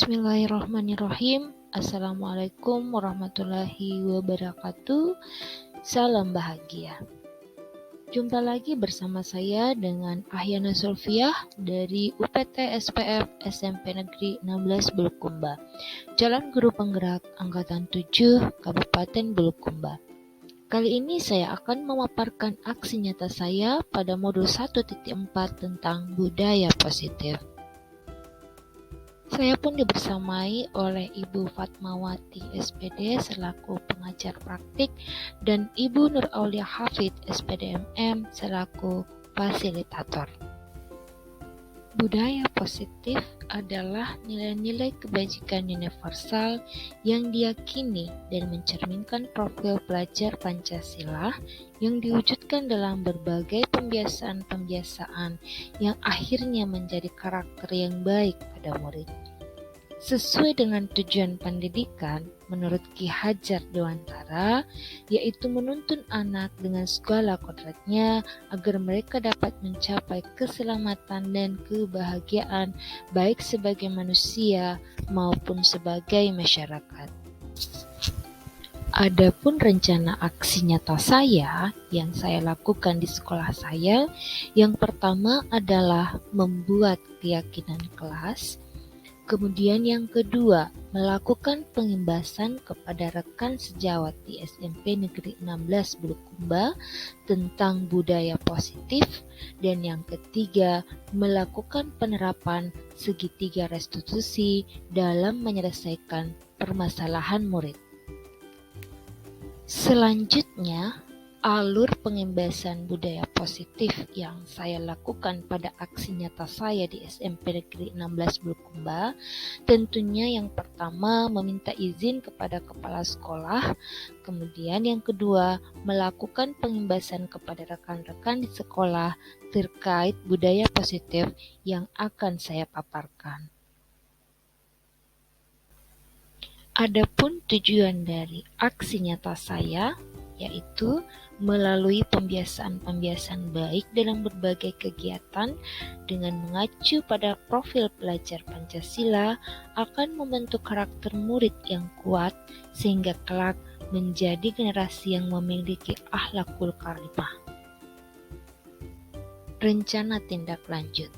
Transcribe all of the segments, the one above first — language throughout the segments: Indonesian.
Bismillahirrahmanirrahim. Assalamualaikum warahmatullahi wabarakatuh. Salam bahagia. Jumpa lagi bersama saya dengan Ahyana Sulfiah dari UPT SPF SMP Negeri 16 Bulukumba, Jalan Guru Penggerak Angkatan 7 Kabupaten Bulukumba. Kali ini saya akan memaparkan aksi nyata saya pada modul 1.4 tentang budaya positif. Saya pun dibersamai oleh Ibu Fatmawati SPD selaku pengajar praktik dan Ibu Nur Aulia Hafid SPD MM selaku fasilitator. Budaya positif adalah nilai-nilai kebajikan universal yang diyakini dan mencerminkan profil pelajar Pancasila yang diwujudkan dalam berbagai pembiasaan-pembiasaan yang akhirnya menjadi karakter yang baik pada murid. Sesuai dengan tujuan pendidikan, menurut Ki Hajar Dewantara, yaitu menuntun anak dengan segala kodratnya agar mereka dapat mencapai keselamatan dan kebahagiaan baik sebagai manusia maupun sebagai masyarakat. Adapun rencana aksi nyata saya yang saya lakukan di sekolah saya, yang pertama adalah membuat keyakinan kelas. Kemudian yang kedua, melakukan pengimbasan kepada rekan sejawat di SMP Negeri 16 Bulukumba tentang budaya positif. Dan yang ketiga, melakukan penerapan segitiga restitusi dalam menyelesaikan permasalahan murid. Selanjutnya, alur pengimbasan budaya positif yang saya lakukan pada aksi nyata saya di SMP Negeri 16 Bulukumba, tentunya yang pertama meminta izin kepada kepala sekolah, kemudian yang kedua melakukan pengimbasan kepada rekan-rekan di sekolah terkait budaya positif yang akan saya paparkan. Adapun tujuan dari aksi nyata saya yaitu melalui pembiasaan-pembiasaan baik dalam berbagai kegiatan dengan mengacu pada profil pelajar Pancasila akan membentuk karakter murid yang kuat sehingga kelak menjadi generasi yang memiliki akhlakul karimah. Rencana tindak lanjut.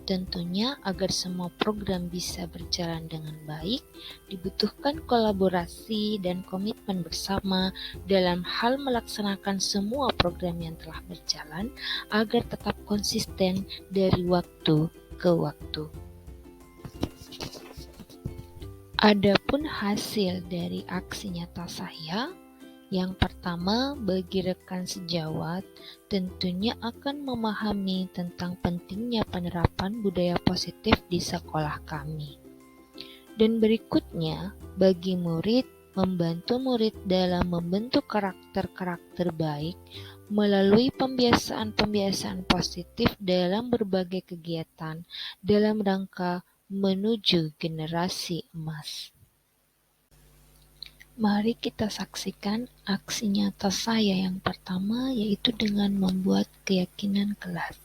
Tentunya agar semua program bisa berjalan dengan baik, dibutuhkan kolaborasi dan komitmen bersama dalam hal melaksanakan semua program yang telah berjalan agar tetap konsisten dari waktu ke waktu. Adapun hasil dari aksi nyata saya, yang pertama, bagi rekan sejawat, tentunya akan memahami tentang pentingnya penerapan budaya positif di sekolah kami. Dan berikutnya, bagi murid, membantu murid dalam membentuk karakter-karakter baik melalui pembiasaan-pembiasaan positif dalam berbagai kegiatan dalam rangka menuju generasi emas. Mari kita saksikan aksi nyata saya yang pertama, yaitu dengan membuat keyakinan kelas.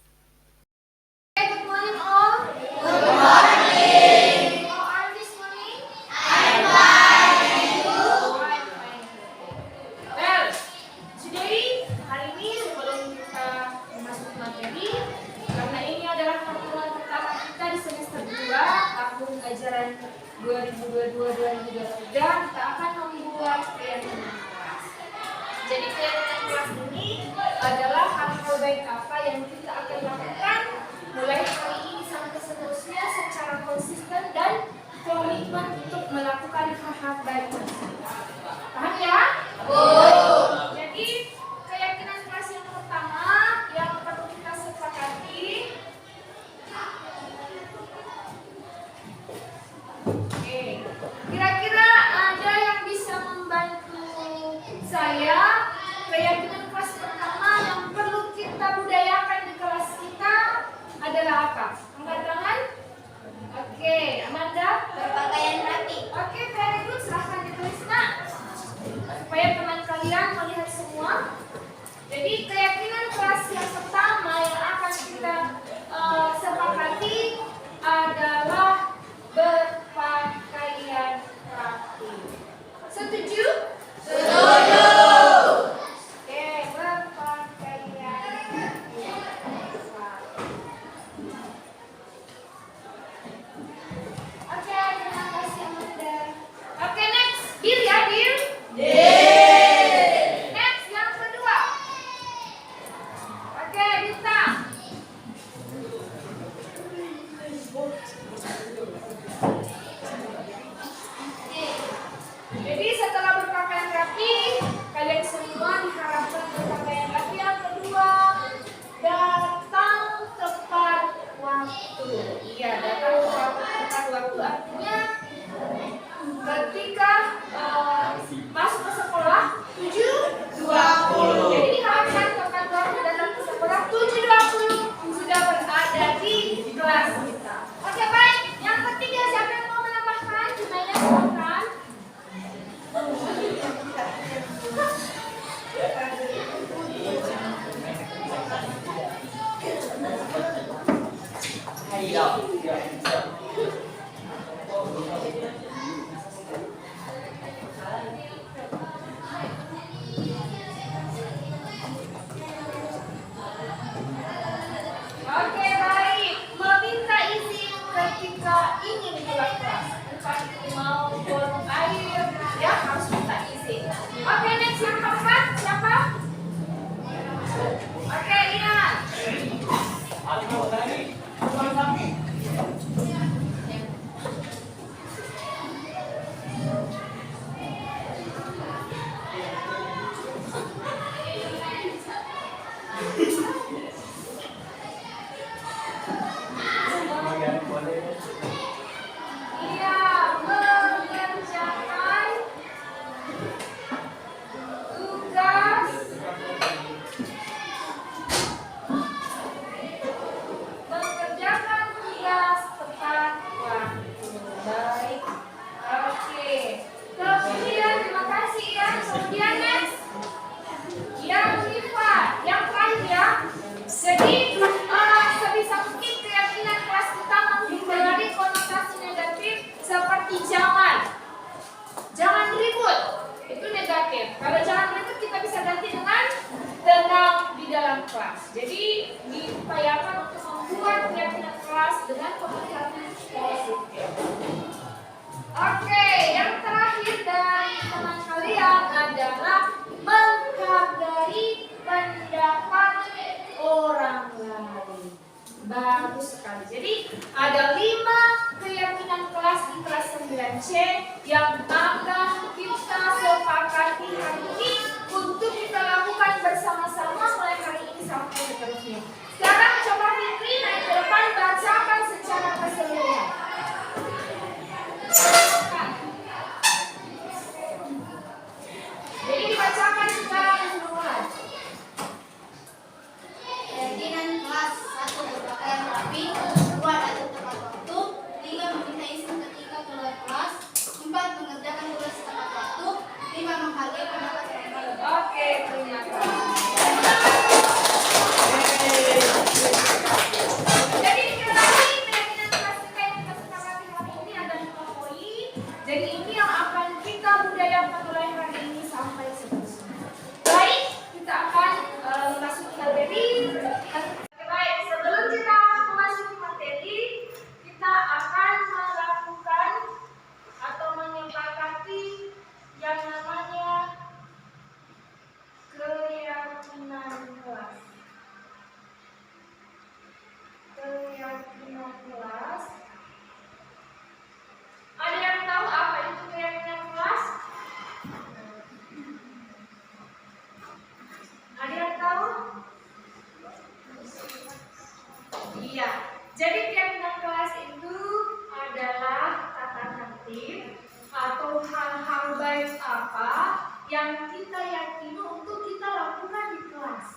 Good morning all. Good morning. How are you this morning? I'm fine. And you? Fine. Well, today, hari ini sebelum kita masuk materi, karena ini adalah pertemuan pertama kita di semester 2 tahun ajaran 2022-2023, kita akan membuat keyakinan kelas. Jadi keyakinan kelas ini adalah hal-hal baik apa yang kita akan lakukan mulai hari ini sampai seterusnya secara konsisten dan komitmen untuk melakukan hal-hal baik tersebut. Paham ya? Jadi keyakinan kelas yang pertama yang perlu kita sepakati. Oke, kira-kira ada yang bisa membantu saya? Keyakinan kelas pertama yang perlu kita budayakan di kelas kita adalah apa? Angkat tangan. Oke, Amanda. Berpakaian rapi. Oke, very good. Silahkan ditulis nak, supaya teman kalian melihat semua. Jadi keyakinan kelas yang pertama yang akan kita sepakati adalah berpakaian kelas. Jadi diupayakan untuk membuat keyakinan kelas dengan pemilihan positif. Oke, yang terakhir dari teman kalian adalah menghargai pendapat orang lain. Bagus sekali. Jadi ada 5 keyakinan kelas di kelas 9C yang akan kita sepakati hari ini untuk kita lakukan bersama-sama mulai hari ini sampai seterusnya. Sekarang coba Fitri naik ke depan bacakan secara keseluruhan. Jadi dibacakan secara keseluruhan. Keyakinan kelas 1 berpakaian rapi, 2 datang tepat waktu, 3 meminta izin ketika keluar kelas, 4 mengerjakan tugas tepat waktu, 5 menghargai pendapat orang lain. Oke, terima kasih. Jadi sekali lagi keyakinan kelas kita yang kita sepakati hari ini ada 5 poin. Jadi ini yang akan kita budayakan mulai hari ini sampai seterusnya. Baik, kita akan memasuki materi. Baik, sebelum kita memasuki materi, kita akan melakukan atau menyepakati yang namanya keyakinan kelas. Keyakinan kelas. Ada yang tahu apa itu keyakinan kelas? Ada yang tahu? Iya. Jadi keyakinan kelas itu adalah tata tertib atau hal-hal baik apa yang kita yakini untuk kita lakukan di kelas.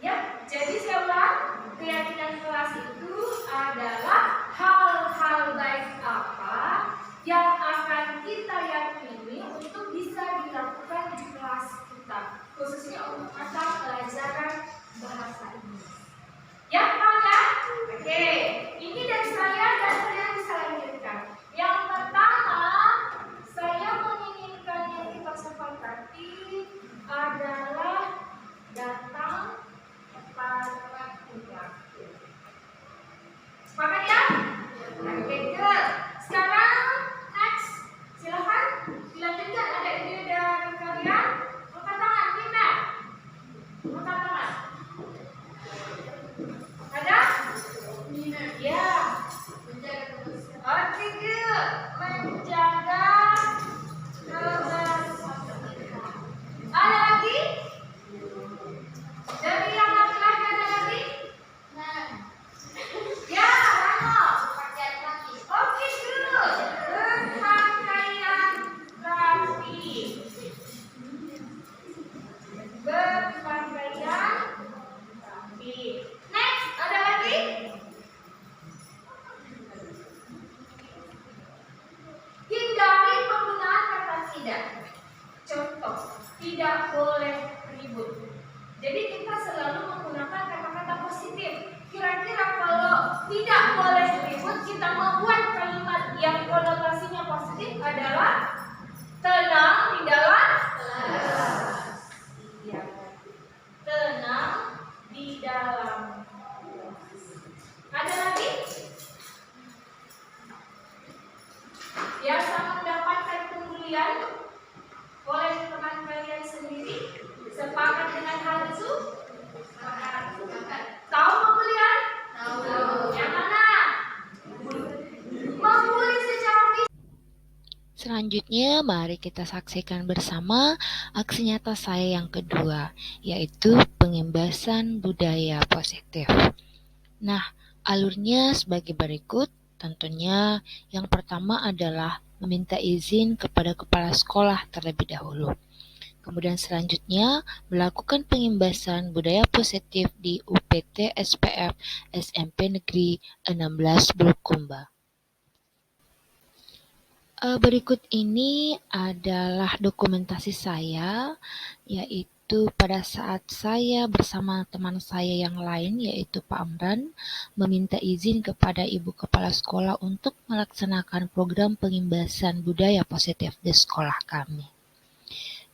Ya, jadi saya ulang, keyakinan kelas itu adalah hal-hal baik apa yang akan kita yakini untuk bisa dilakukan di kelas kita, khususnya untuk mata pelajaran bahasa Inggris. Ya, Pak ya? Oke, ini dari saya dan kalian bisa lanjutkan. Yang pertama, saya menginginkan yang kita sepakati adalah datang tepat waktu. Sepakat ya? Oke, good. Sekarang next, silakan dilanjutkan. Ada ide dari kalian? Angkat tangan, Pinda. Angkat tangan. Ada? Ya. Oke, good. Menjaga kebersihan. Ada lagi? Dari yang laki-laki ada lagi? Ya, Rano. Oke, good. Berpakaian rapi. Berpakaian rapi. Next, ada lagi? Hindari penggunaan kata tidak. Contoh, tidak boleh ribut. Jadi kita selalu menggunakan kata-kata positif. Kira-kira kalau tidak boleh ribut, kita membuat kalimat yang konotasinya positif adalah tenang di dalam kelas. Iya. Tenang di dalam kelas. Ada lagi? Biasa mendapatkan kemuliaan oleh teman kalian sendiri. Sepakat dengan hal itu? Sepakat. Tahu pembulian? Tahu. Yang mana? Membuli secara fisik. Selanjutnya, mari kita saksikan bersama aksi nyata saya yang kedua, yaitu pengembasan budaya positif. Nah, alurnya sebagai berikut. Tentunya yang pertama adalah meminta izin kepada kepala sekolah terlebih dahulu. Kemudian selanjutnya melakukan pengembasan budaya positif di UPT SPF SMP Negeri 16 Bulukumba. Berikut ini adalah dokumentasi saya, yaitu pada saat saya bersama teman saya yang lain, yaitu Pak Amran, meminta izin kepada Ibu Kepala Sekolah untuk melaksanakan program pengembasan budaya positif di sekolah kami.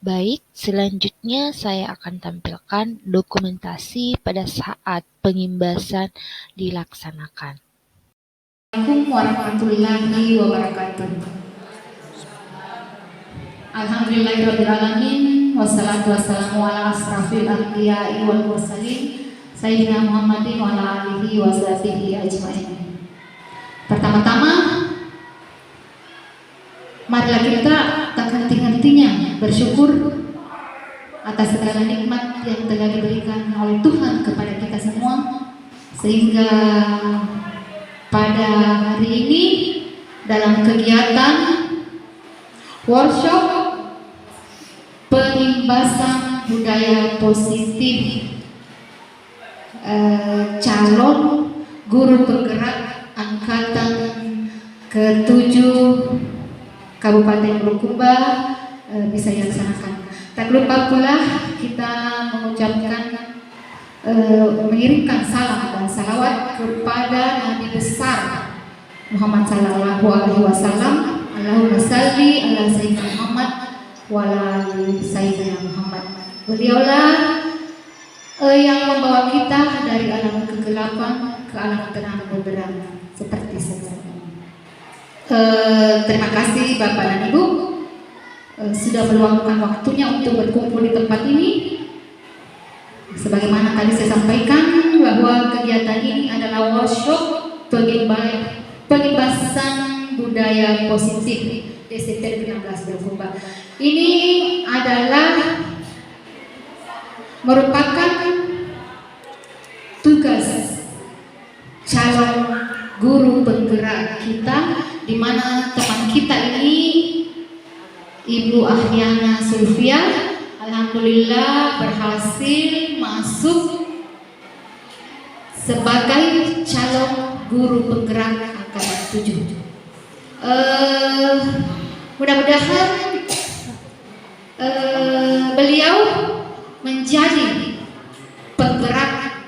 Baik, selanjutnya saya akan tampilkan dokumentasi pada saat pengimbasan dilaksanakan. Assalamualaikum warahmatullahi wabarakatuh. Alhamdulillahirrahmanirrahim. Wassalatu wassalamu ala asrafil anbiya'i wal mursalin Sayyidina Muhammadin wa ala alihi wa sahbihi ajma'in. Pertama-tama, marilah kita tak henti-hentinya bersyukur atas segala nikmat yang telah diberikan oleh Tuhan kepada kita semua, sehingga pada hari ini dalam kegiatan workshop pengimbasan budaya positif calon guru penggerak angkatan ke-7 Kabupaten Bulukumba bisa dilaksanakan. Tak lupa pula kita mengucapkan mengirimkan salam dan salawat kepada Nabi besar Muhammad Sallallahu Alaihi Wasallam. Allahumma salli ala Sayyidina Muhammad wa ala ali Sayyidina Muhammad. Beliaulah yang membawa kita dari alam kegelapan ke alam terang benderang seperti sekarang. Terima kasih Bapak dan Ibu sudah meluangkan waktunya untuk berkumpul di tempat ini. Sebagaimana tadi saya sampaikan bahwa kegiatan ini adalah workshop pengimbasan budaya positif DCT 16 Bulukumba. Ini adalah merupakan tugas calon guru penggerak kita, di mana teman kita ini Ibu Ahyana Sulfia alhamdulillah berhasil masuk sebagai calon guru penggerak angkatan 7. Mudah-mudahan beliau menjadi penggerak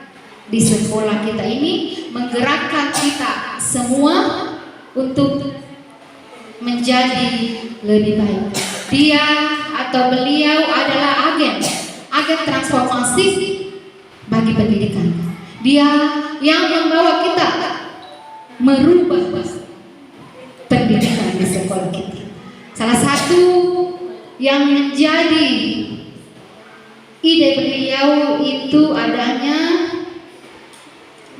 di sekolah kita ini, menggerakkan kita semua untuk menjadi lebih baik. Dia atau beliau adalah agen transformasi bagi pendidikan. Dia yang membawa kita merubah pendidikan di sekolah kita. Salah satu yang menjadi ide beliau itu adanya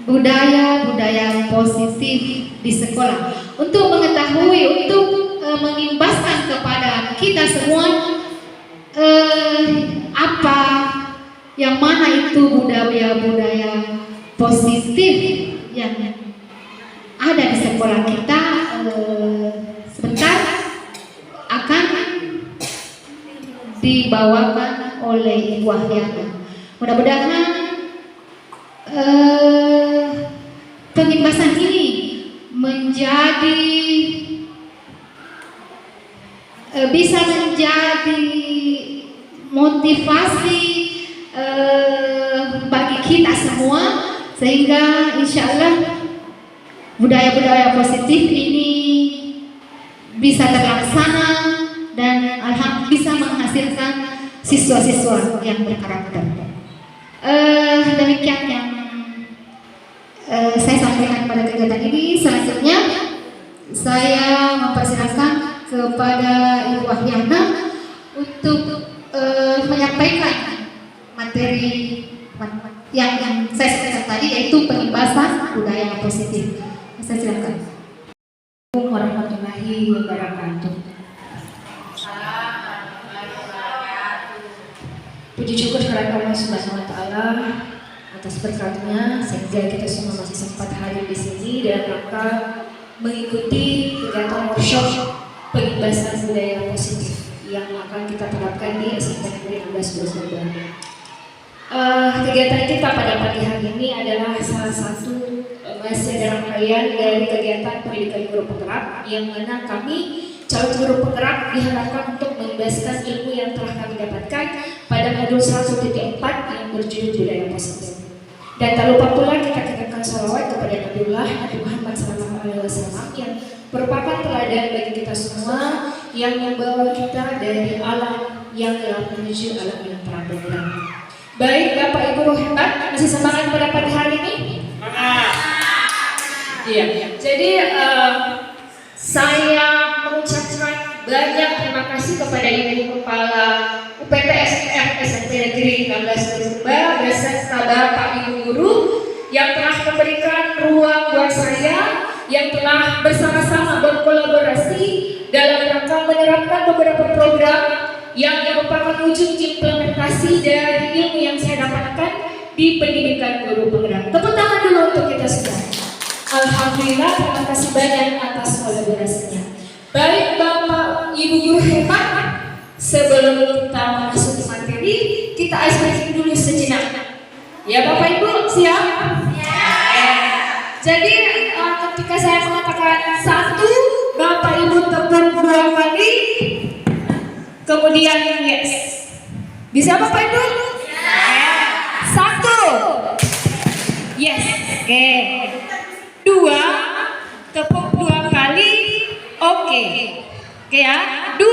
budaya positif di sekolah. Untuk mengetahui, untuk mengimbaskan kepada kita semua apa yang mana itu budaya positif yang ada di sekolah kita, sebentar akan dibawakan oleh Ibu Ahyana. Mudah-mudahan pengimbasan ini menjadi bisa menjadi motivasi bagi kita semua, sehingga insya Allah budaya-budaya positif ini bisa terlaksana dan alhamdulillah bisa menghasilkan siswa-siswa yang berkarakter. Demikian yang saya sampaikan pada kegiatan ini. Selanjutnya saya mempersilakan kepada Ibu Ahyana untuk menyampaikan materi yang saya sampaikan tadi, yaitu pengimbasan budaya positif. Saya silakan. Assalamualaikum warahmatullahi wabarakatuh. Puji syukur kepada Allah Subhanahu wa taala atas berkatnya sehingga kita semua masih sempat hadir di sini dalam rangka mengikuti kegiatan workshop pengimbasan budaya positif yang akan kita terapkan di SMP Negeri 16 Bulukumba. Kegiatan kita pada pagi hari ini adalah salah satu masih ada rangkaian dari kegiatan pendidikan guru penggerak, yang mana kami calon guru penggerak diharapkan untuk mengimbaskan ilmu yang telah kami dapatkan pada modul 1.4 yang berjudul budaya positif. Dan tak lupa pula kita kenakan salawat kepada Nabi Muhammad SAW yang merupakan teladan bagi kita semua, yang membawa kita dari alam yang telah menuju alam yang telah bergerak. Baik Bapak Ibu Guru hebat, masih semangat pada pagi hari ini? Iya. Jadi saya mengucapkan banyak terima kasih kepada Ibu Kepala UPTSF SMP Negeri 16 Berubah beserta Bapak Ibu Guru yang telah memberikan ruang buat saya, yang telah bersama-sama berkolaborasi dalam rangka menerapkan beberapa program yang merupakan wujud implementasi dari ilmu yang saya dapatkan di pendidikan guru penggerak. Tepuk tangan dulu untuk kita semua. Alhamdulillah, terima kasih banyak atas kolaborasinya. Baik Bapak Ibu Guru hebat, sebelum kita masuk ke materi, kita ice breaking dulu sejenak. Ya Bapak Ibu, siap? Jadi ketika saya mengatakan 1, Bapak Ibu tepuk 2 kali, kemudian yes. Bisa Bapak Ibu? 1, yes. Oke. 2, tepuk 2 kali, oke. Oke ya, 2.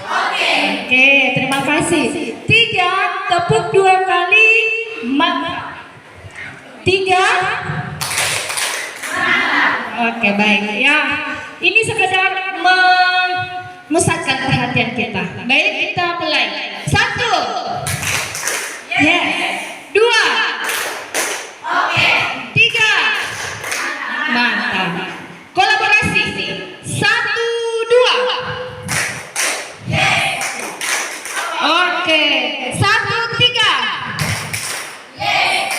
Oke, terima kasih. 3, tepuk 2 kali, mantap. 3. Oke, baik ya. Ini sekedar memusatkan perhatian kita. Baik, kita mulai. 1. Yes. 2. Oke. 3. Mantap. Kolaborasi. 1, 2. Yes. Oke. 1, 3. Yes.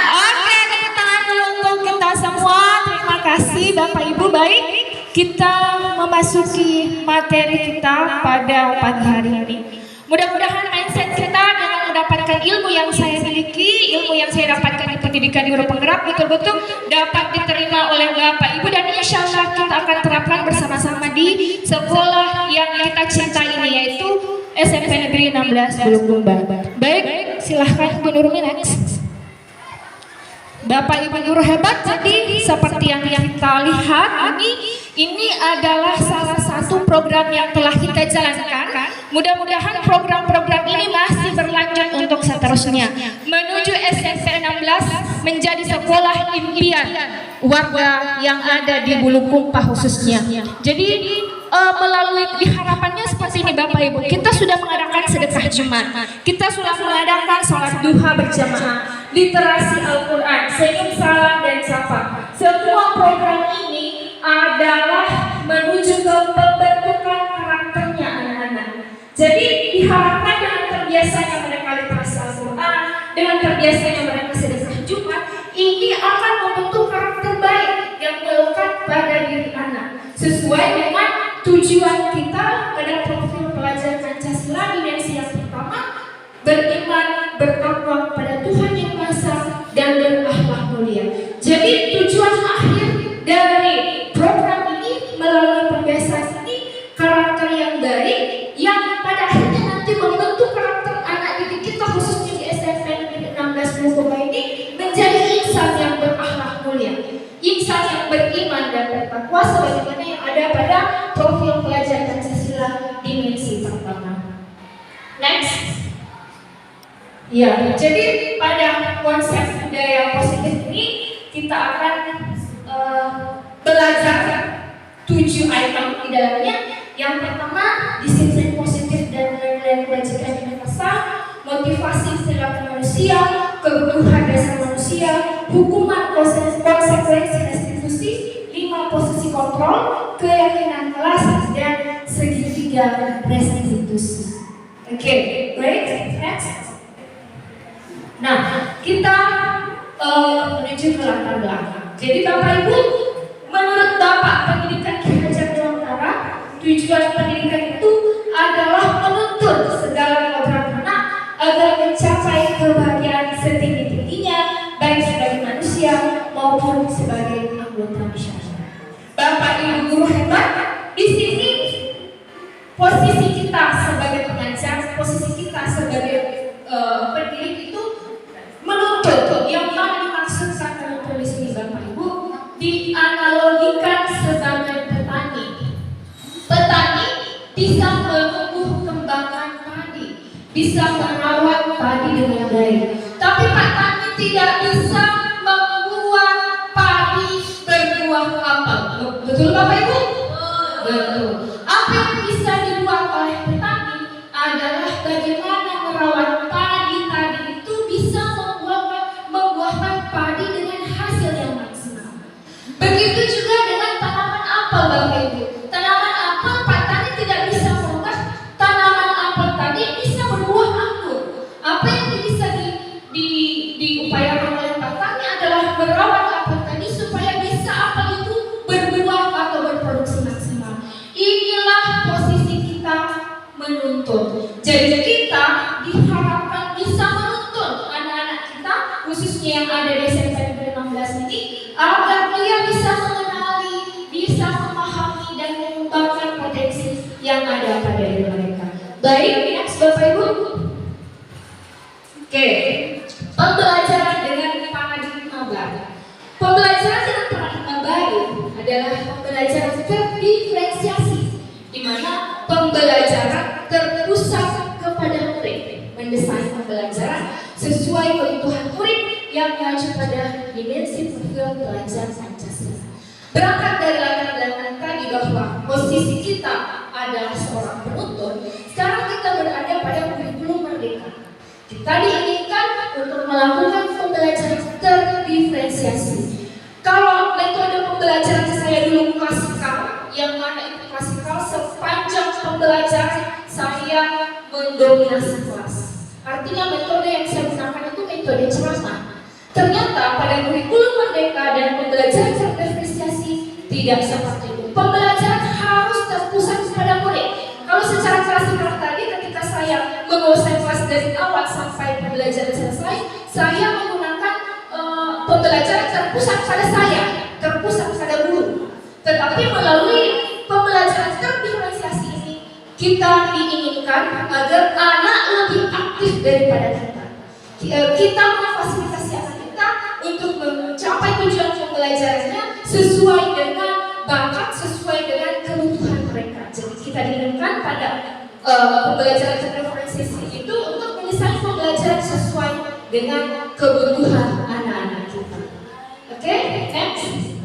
Oke, tepuk tangan dulu untuk kita semua. Terima kasih Bapak Ibu. Baik, kita memasuki materi kita pada pagi hari ini. Mudah-mudahan mindset kita dengan mendapatkan ilmu yang saya miliki, ilmu yang saya dapatkan di pendidikan guru penggerak betul-betul dapat diterima oleh Bapak Ibu, dan insya Allah kita akan terapkan bersama-sama di sekolah yang kita cintai ini, yaitu SMP Negeri 16 Bulukumba. Baik, silahkan Bu Nurmi next. Bapak Ibu Guru hebat, jadi seperti yang kita lihat ini adalah salah satu program yang telah kita jalankan. Mudah-mudahan program-program ini masih berlanjut untuk seterusnya menuju SMP 16 menjadi sekolah impian warga yang ada di Bulukumba khususnya. Jadi melalui harapannya seperti ini Bapak Ibu, kita sudah mengadakan sedekah Jumat, kita sudah mengadakan sholat duha berjamaah, literasi Al-Quran, senyum salam dan sapa. Semua program ini adalah menuju ke pembentukan karakternya anak-anak. Jadi diharapkan dengan terbiasanya mereka literasi Al-Quran, dengan terbiasanya mereka sedekah Jumat, ini akan membentuk karakter baik yang melekat pada diri anak sesuai dengan tujuan kita pada profil pelajar Pancasila dimensi yang pertama, beriman, bertakwa pada Tuhan Yang Maha Esa dan berakhlak mulia. Jadi tujuan akhir dari program ini melalui pembiasaan ini karakter yang baik yang pada akhirnya nanti membentuk karakter anak didik kita khususnya di SMP Negeri 16 Bulukumba ini menjadi insan yang berakhlak mulia, insan yang beriman dan bertakwa sebagaimana yang ada pada profil pelajar Pancasila dimensi pertama. Next. Ya, jadi pada konsep budaya positif ini kita akan belajar 7 item di dalamnya. Yang pertama, disiplin positif dan nilai-nilai kebajikan universal, motivasi perilaku manusia, kebutuhan dasar manusia, hukuman konsekuensi restitusi, 5 posisi kontrol, keyakinan kelas, dan segitiga restitusi. Oke, baik, next. Nah, kita menuju ke latar belakang. Jadi Bapak Ibu, menurut Bapak Pendidikan Ki Hajar Dewantara, tujuan pendidikan itu adalah menuntut segala kodrat anak agar mencapai kebahagiaan setinggi-tingginya, baik sebagai manusia maupun sebagai anggota masyarakat. Bapak Ibu Guru hebat, di sini posisi kita sebagai pengajar, posisi kita sebagai pendidik itu menuntut. Yang mana dimaksudkan dalam tulis ini Bapak Ibu, dianalogikan sebagai petani. Petani di bisa merawat padi dengan baik. Tapi petani tidak bisa membuat padi berbuah apel. Betul Bapak Ibu? Betul. Apa yang bisa dibuat oleh petani adalah bagaimana merawat padi tadi itu bisa membuahkan padi dengan hasil yang maksimal. Begitu juga dengan tanaman apel Bapak Ibu. Tanaman apel petani tidak bisa merubah tanaman apel tadi bisa berbuah anggur. Apa yang bisa diupayakan oleh petani adalah merawat apel tadi supaya bisa apel itu berbuah atau berproduksi maksimal. Inilah posisi kita menuntun. Jadi kita diharapkan bisa menuntun anak-anak kita, khususnya yang ada di SMP 16 ini, agar dia bisa mengenali, bisa memahami dan mengembangkan potensi yang ada pada diri mereka. Baik, next Bapak Ibu. Oke, pembelajaran dengan paradigma baru. Pembelajaran dengan paradigma baru adalah pembelajaran terdiferensiasi, di mana pembelajaran terpusat kepada murid, mendesain pembelajaran sesuai kebutuhan murid yang mengacu pada dimensi profil pelajar Pancasila. Berangkat dari latar belakang tadi bahwa posisi kita adalah seorang penuntun, sekarang kita berada pada kurikulum merdeka. Kita diinginkan untuk melakukan pembelajaran terdiferensiasi. Kalau metode pembelajaran saya dulu klasikal, yang mana itu klasikal sepanjang pembelajaran saya mendominasi kelas. Artinya metode yang saya gunakan itu metode ceramah. Ternyata pada kurikulum merdeka dan pembelajaran terdiferensiasi tidak seperti itu. Pembelajaran harus terpusat pada murid. Kalau secara klasikal tadi ketika saya menguasai kelas dari awal sampai pembelajaran selesai, saya menggunakan pembelajaran terpusat pada saya, terpusat pada guru. Tetapi melalui pembelajaran terdiferensiasi ini, kita diinginkan agar anak lebih aktif daripada kita. Kita memfasilitasi anak kita untuk mencapai tujuan pembelajarannya sesuai dengan bakat, sesuai dengan kebutuhan mereka. Jadi kita diinginkan pada pembelajaran terdiferensiasi itu untuk mendesain pembelajaran sesuai dengan kebutuhan anak-anak kita. Oke, next.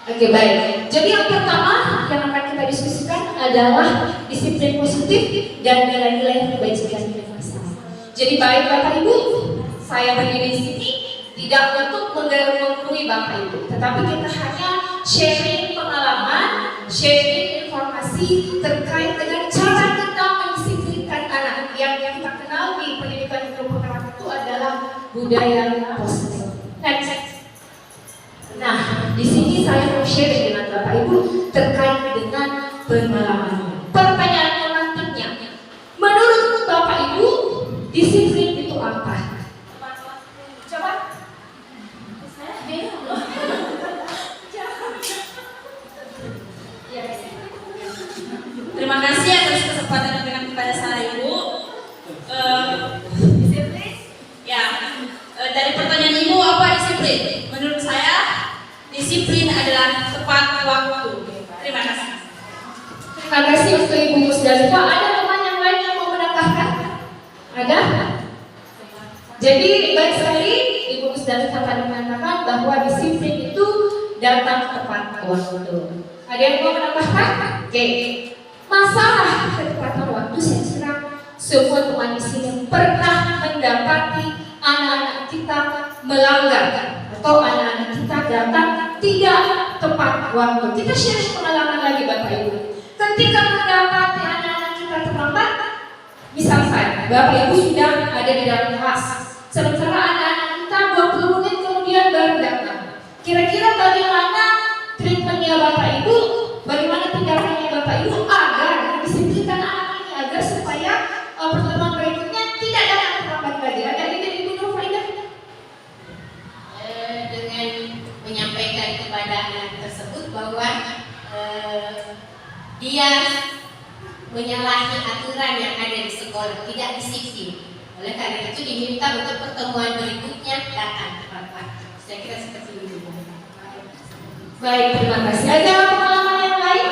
Oke, baik. Jadi yang pertama yang akan kita diskusikan adalah disiplin positif dan nilai-nilai kebajikan universal. Jadi baik Bapak Ibu, saya berdiri di sini tidak untuk menggurui Bapak Ibu, tetapi kita hanya sharing pengalaman, sharing informasi terkait dengan cara kita mendisiplinkan anak. Yang kita kenal di pendidikan guru penggerak itu adalah budaya positif. Next. Nah, di sini saya mau share dengan Bapak Ibu terkait dengan pengalaman. Pertanyaan pemantiknya, menurut Bapak Ibu, disiplin itu apa? Coba. Terima kasih atas kesempatan yang diberikan kepada saya Ibu. Disiplin? Ya. Dari pertanyaan Ibu apa disiplin? Menurut saya disiplin adalah tepat waktu. Terima kasih. Terima kasih untuk Ibu Musdalifah. Ada teman yang lain yang mau menambahkan? Ada? Jadi baik sekali Ibu Musdalifah tadi mengatakan bahwa disiplin itu datang tepat waktu. Ada yang mau menambahkan? Oke. Masalah ketepatan waktu saya kira semua teman di sini pernah mendapati anak-anak kita melanggar atau anak-anak kita datang tidak tepat waktu. Kita share pengalaman lagi Bapak Ibu. Ketika mendapati anak-anak kita terlambat, misalkan Bapak Ibu sudah ada di dalam kelas, sementara anak-anak kita 20 menit kemudian baru datang. Kira-kira bagaimana treatmentnya Bapak Ibu? Bagaimana tindakannya Bapak Ibu agar disiplinkan anak ini agar supaya pertemuan berikutnya tidak datang terlambat lagi? Ada ide Ibu Nurfaidah? Dengan menyampaikan kepada anak tersebut bahwa dia menyalahi aturan yang ada di sekolah, tidak disiplin. Oleh karena itu diminta untuk pertemuan berikutnya datang tepat waktu. Saya kira seperti itu. Baik, terima kasih. Ada pengalaman yang lain?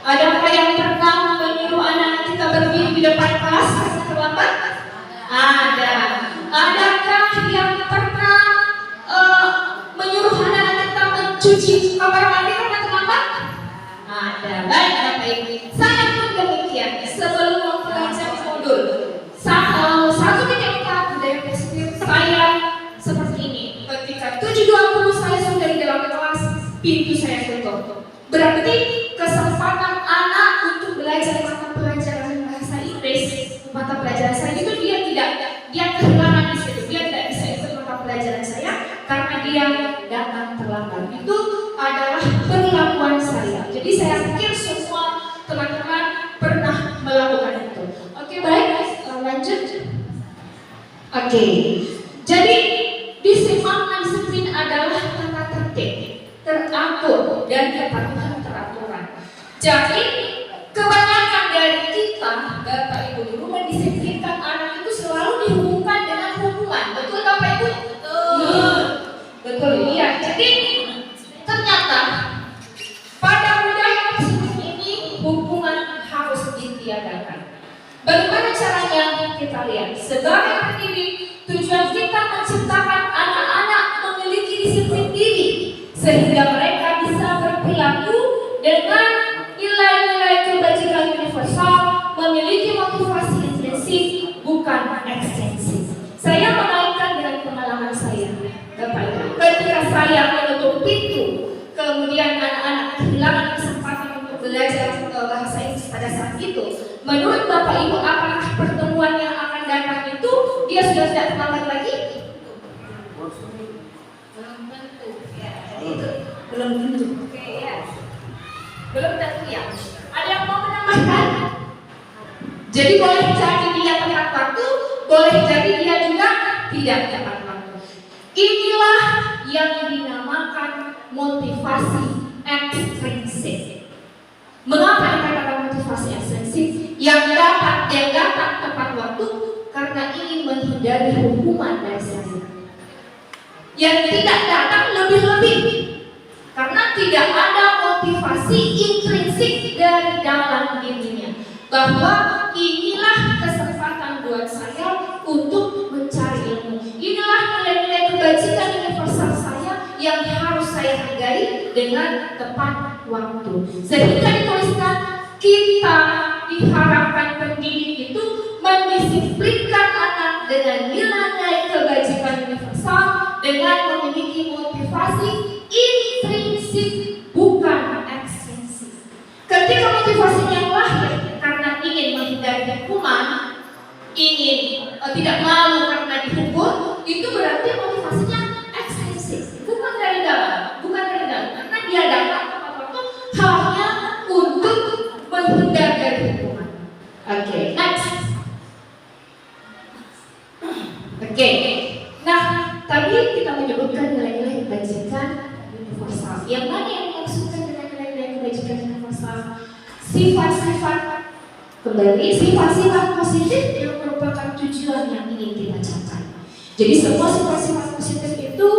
Adakah yang pernah menyuruh anak kita berdiri di depan kelas karena terlambat? Ada. Adakah yang pernah menyuruh anak kita mencuci kamar mandi karena terlambat? Ada. Baik Bapak Ibu. Saya pun demikian. Sebelum mempelajari modul 1.4 budaya positif, saya seperti ini. Ketika 7.20 saya sudah di dalam kelas, pintu saya tutup. Berarti kesempatan anak untuk belajar mata pelajaran bahasa Inggris, mata pelajaran saya itu dia kehilangan di situ. Dia tidak bisa ikut mata pelajaran saya karena dia datang terlambat. Itu adalah perlakuan saya. Jadi saya pikir semua teman-teman pernah melakukan itu. Oke, baik, lanjut. Oke. Jadi disiplin adalah tata tertib, teratur dan kepatuhan teraturan. Jadi kebanyakan dari kita, Bapak Ibu guru, mendisiplinkan anak itu selalu dihubungkan dengan hukuman. Betul Bapak Ibu? Betul. Betul, iya. Jadi ternyata pada budaya seperti ini hukuman harus ditiadakan. Bagaimana caranya? Kita lihat. Sebagai pendidik, tujuan kita menciptakan anak-anak memiliki disiplin diri sehingga mereka bisa berperilaku dengan nilai-nilai kebajikan universal, memiliki motivasi intrinsik bukan ekstensif. Saya mengaitkan dengan pengalaman saya, Bapak Ibu. Ketika saya menutup pintu, kemudian anak-anak kehilangan kesempatan untuk belajar bahasa Inggris pada saat itu. Menurut Bapak Ibu, apakah pertemuan yang akan datang itu dia sudah tidak terlambat lagi? Belum tentu. Ya, itu belum tentu. Oke, ya. Belum tentu ya. Ada yang mau menambahkan? Jadi boleh jadi dia tepat waktu, boleh jadi dia juga tidak tepat waktu. Inilah yang dinamakan motivasi ekstrinsik. Mengapa dikatakan motivasi ekstrinsik? Yang datang tepat waktu karena ingin menghindari hukuman dari saya. Yang tidak datang lebih-lebih karena tidak ada motivasi intrinsik dari dalam dirinya, bahwa inilah kesempatan buat saya untuk mencari ilmu. Inilah nilai-nilai kebajikan universal saya yang harus saya hargai dengan tepat waktu. Sehingga dituliskan, kita diharapkan pendidik itu mendisiplinkan anak dengan nilai-nilai kebajikan universal dengan memiliki motivasi intrinsik bukan ekstrinsik. Ketika motivasinya lahir karena ingin menghindari hukuman, ingin tidak malu karena dihukum, itu berarti motivasinya ekstrinsik, bukan dari dalam, karena dia datang tepat waktu hanya untuk menghindari dari hukuman. Oke, next. Oke, nah tadi kita menyebutkan nilai-nilai kebajikan universal. Yang mana yang dimaksudkan dengan nilai-nilai kebajikan universal? Sifat-sifat positif yang merupakan tujuan yang ingin kita capai. Jadi semua sifat-sifat positif itu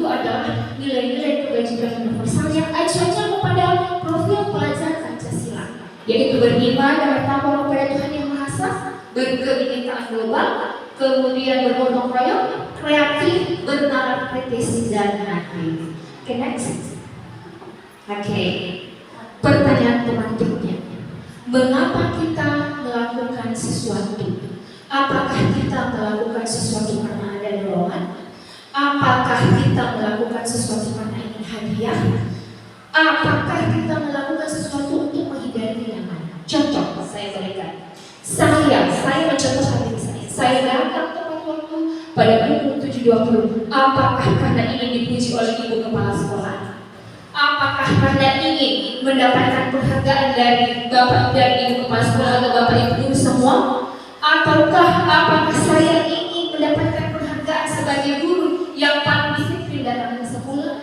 adalah nilai-nilai kebajikan universal yang acuannya kepada profil pelajar Pancasila, yaitu beriman dan bertakwa kepada Tuhan Yang Maha Esa, berkebinekaan global, kemudian bergotong royong, kreatif, bernalar kritis dan aktif. Oke, next. Oke, pertanyaan pemantiknya, mengapa kita melakukan sesuatu? Apakah kita melakukan sesuatu karena ada dorongan? Apakah kita melakukan sesuatu karena ingin hadiah? Apakah kita melakukan sesuatu untuk menghindari kenyaman? Contoh saya berikan. Saya mencontoh diri saya. Saya datang tepat waktu pada pukul 7.20. Apakah karena ingin dipuji oleh ibu kepala sekolah? Apakah karena ingin mendapatkan penghargaan dari ibu kepala sekolah atau bapak ibu guru semua? Ataukah apakah saya ingin mendapatkan penghargaan sebagai guru yang paling disiplin datang ke sekolah?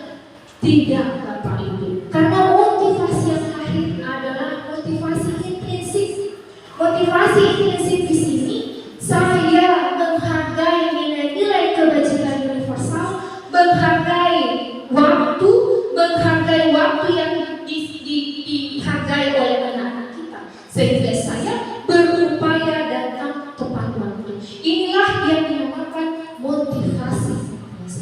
Tidak, Bapak Ibu. Karena motivasi yang lahir adalah motivasi intrinsik. Motivasi intrinsik di sini, saya menghargai nilai-nilai kebajikan universal, menghargai waktu yang dihargai oleh anak-anak kita, sehingga saya berupaya datang tepat waktu. Inilah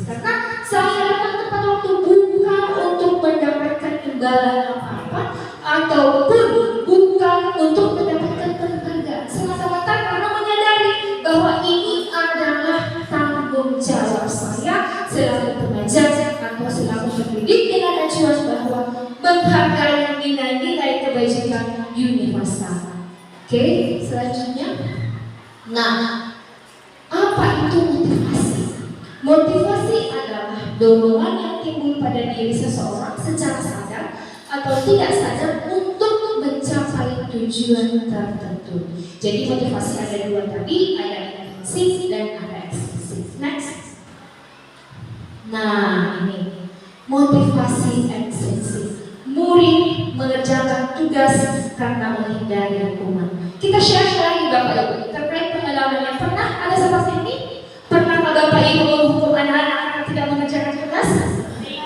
Karena saya datang tepat waktu bukan untuk mendapatkan imbalan apa-apa ataupun bukan untuk mendapatkan penghargaan, semata-mata karena menyadari bahwa ini adalah tanggung jawab saya selaku pengajar atau selaku pendidik dengan acuan bahwa menghargai nilai-nilai kebajikan universal. Oke, selanjutnya. Nah, apa itu motivasi? Motivasi adalah dorongan yang timbul pada diri seseorang secara sadar atau tidak sadar untuk mencapai tujuan tertentu. Jadi motivasi ada dua tadi, ada intrinsik dan ada ekstrinsik. Next. Nah, ini motivasi ekstrinsik. Murid mengerjakan tugas karena menghindari hukuman. Kita share lagi Bapak Ibu terkait pengalaman yang pernah ada seperti ini. Pernah Bapak Ibu menghukum anak-anak karena tidak mengerjakan tugas?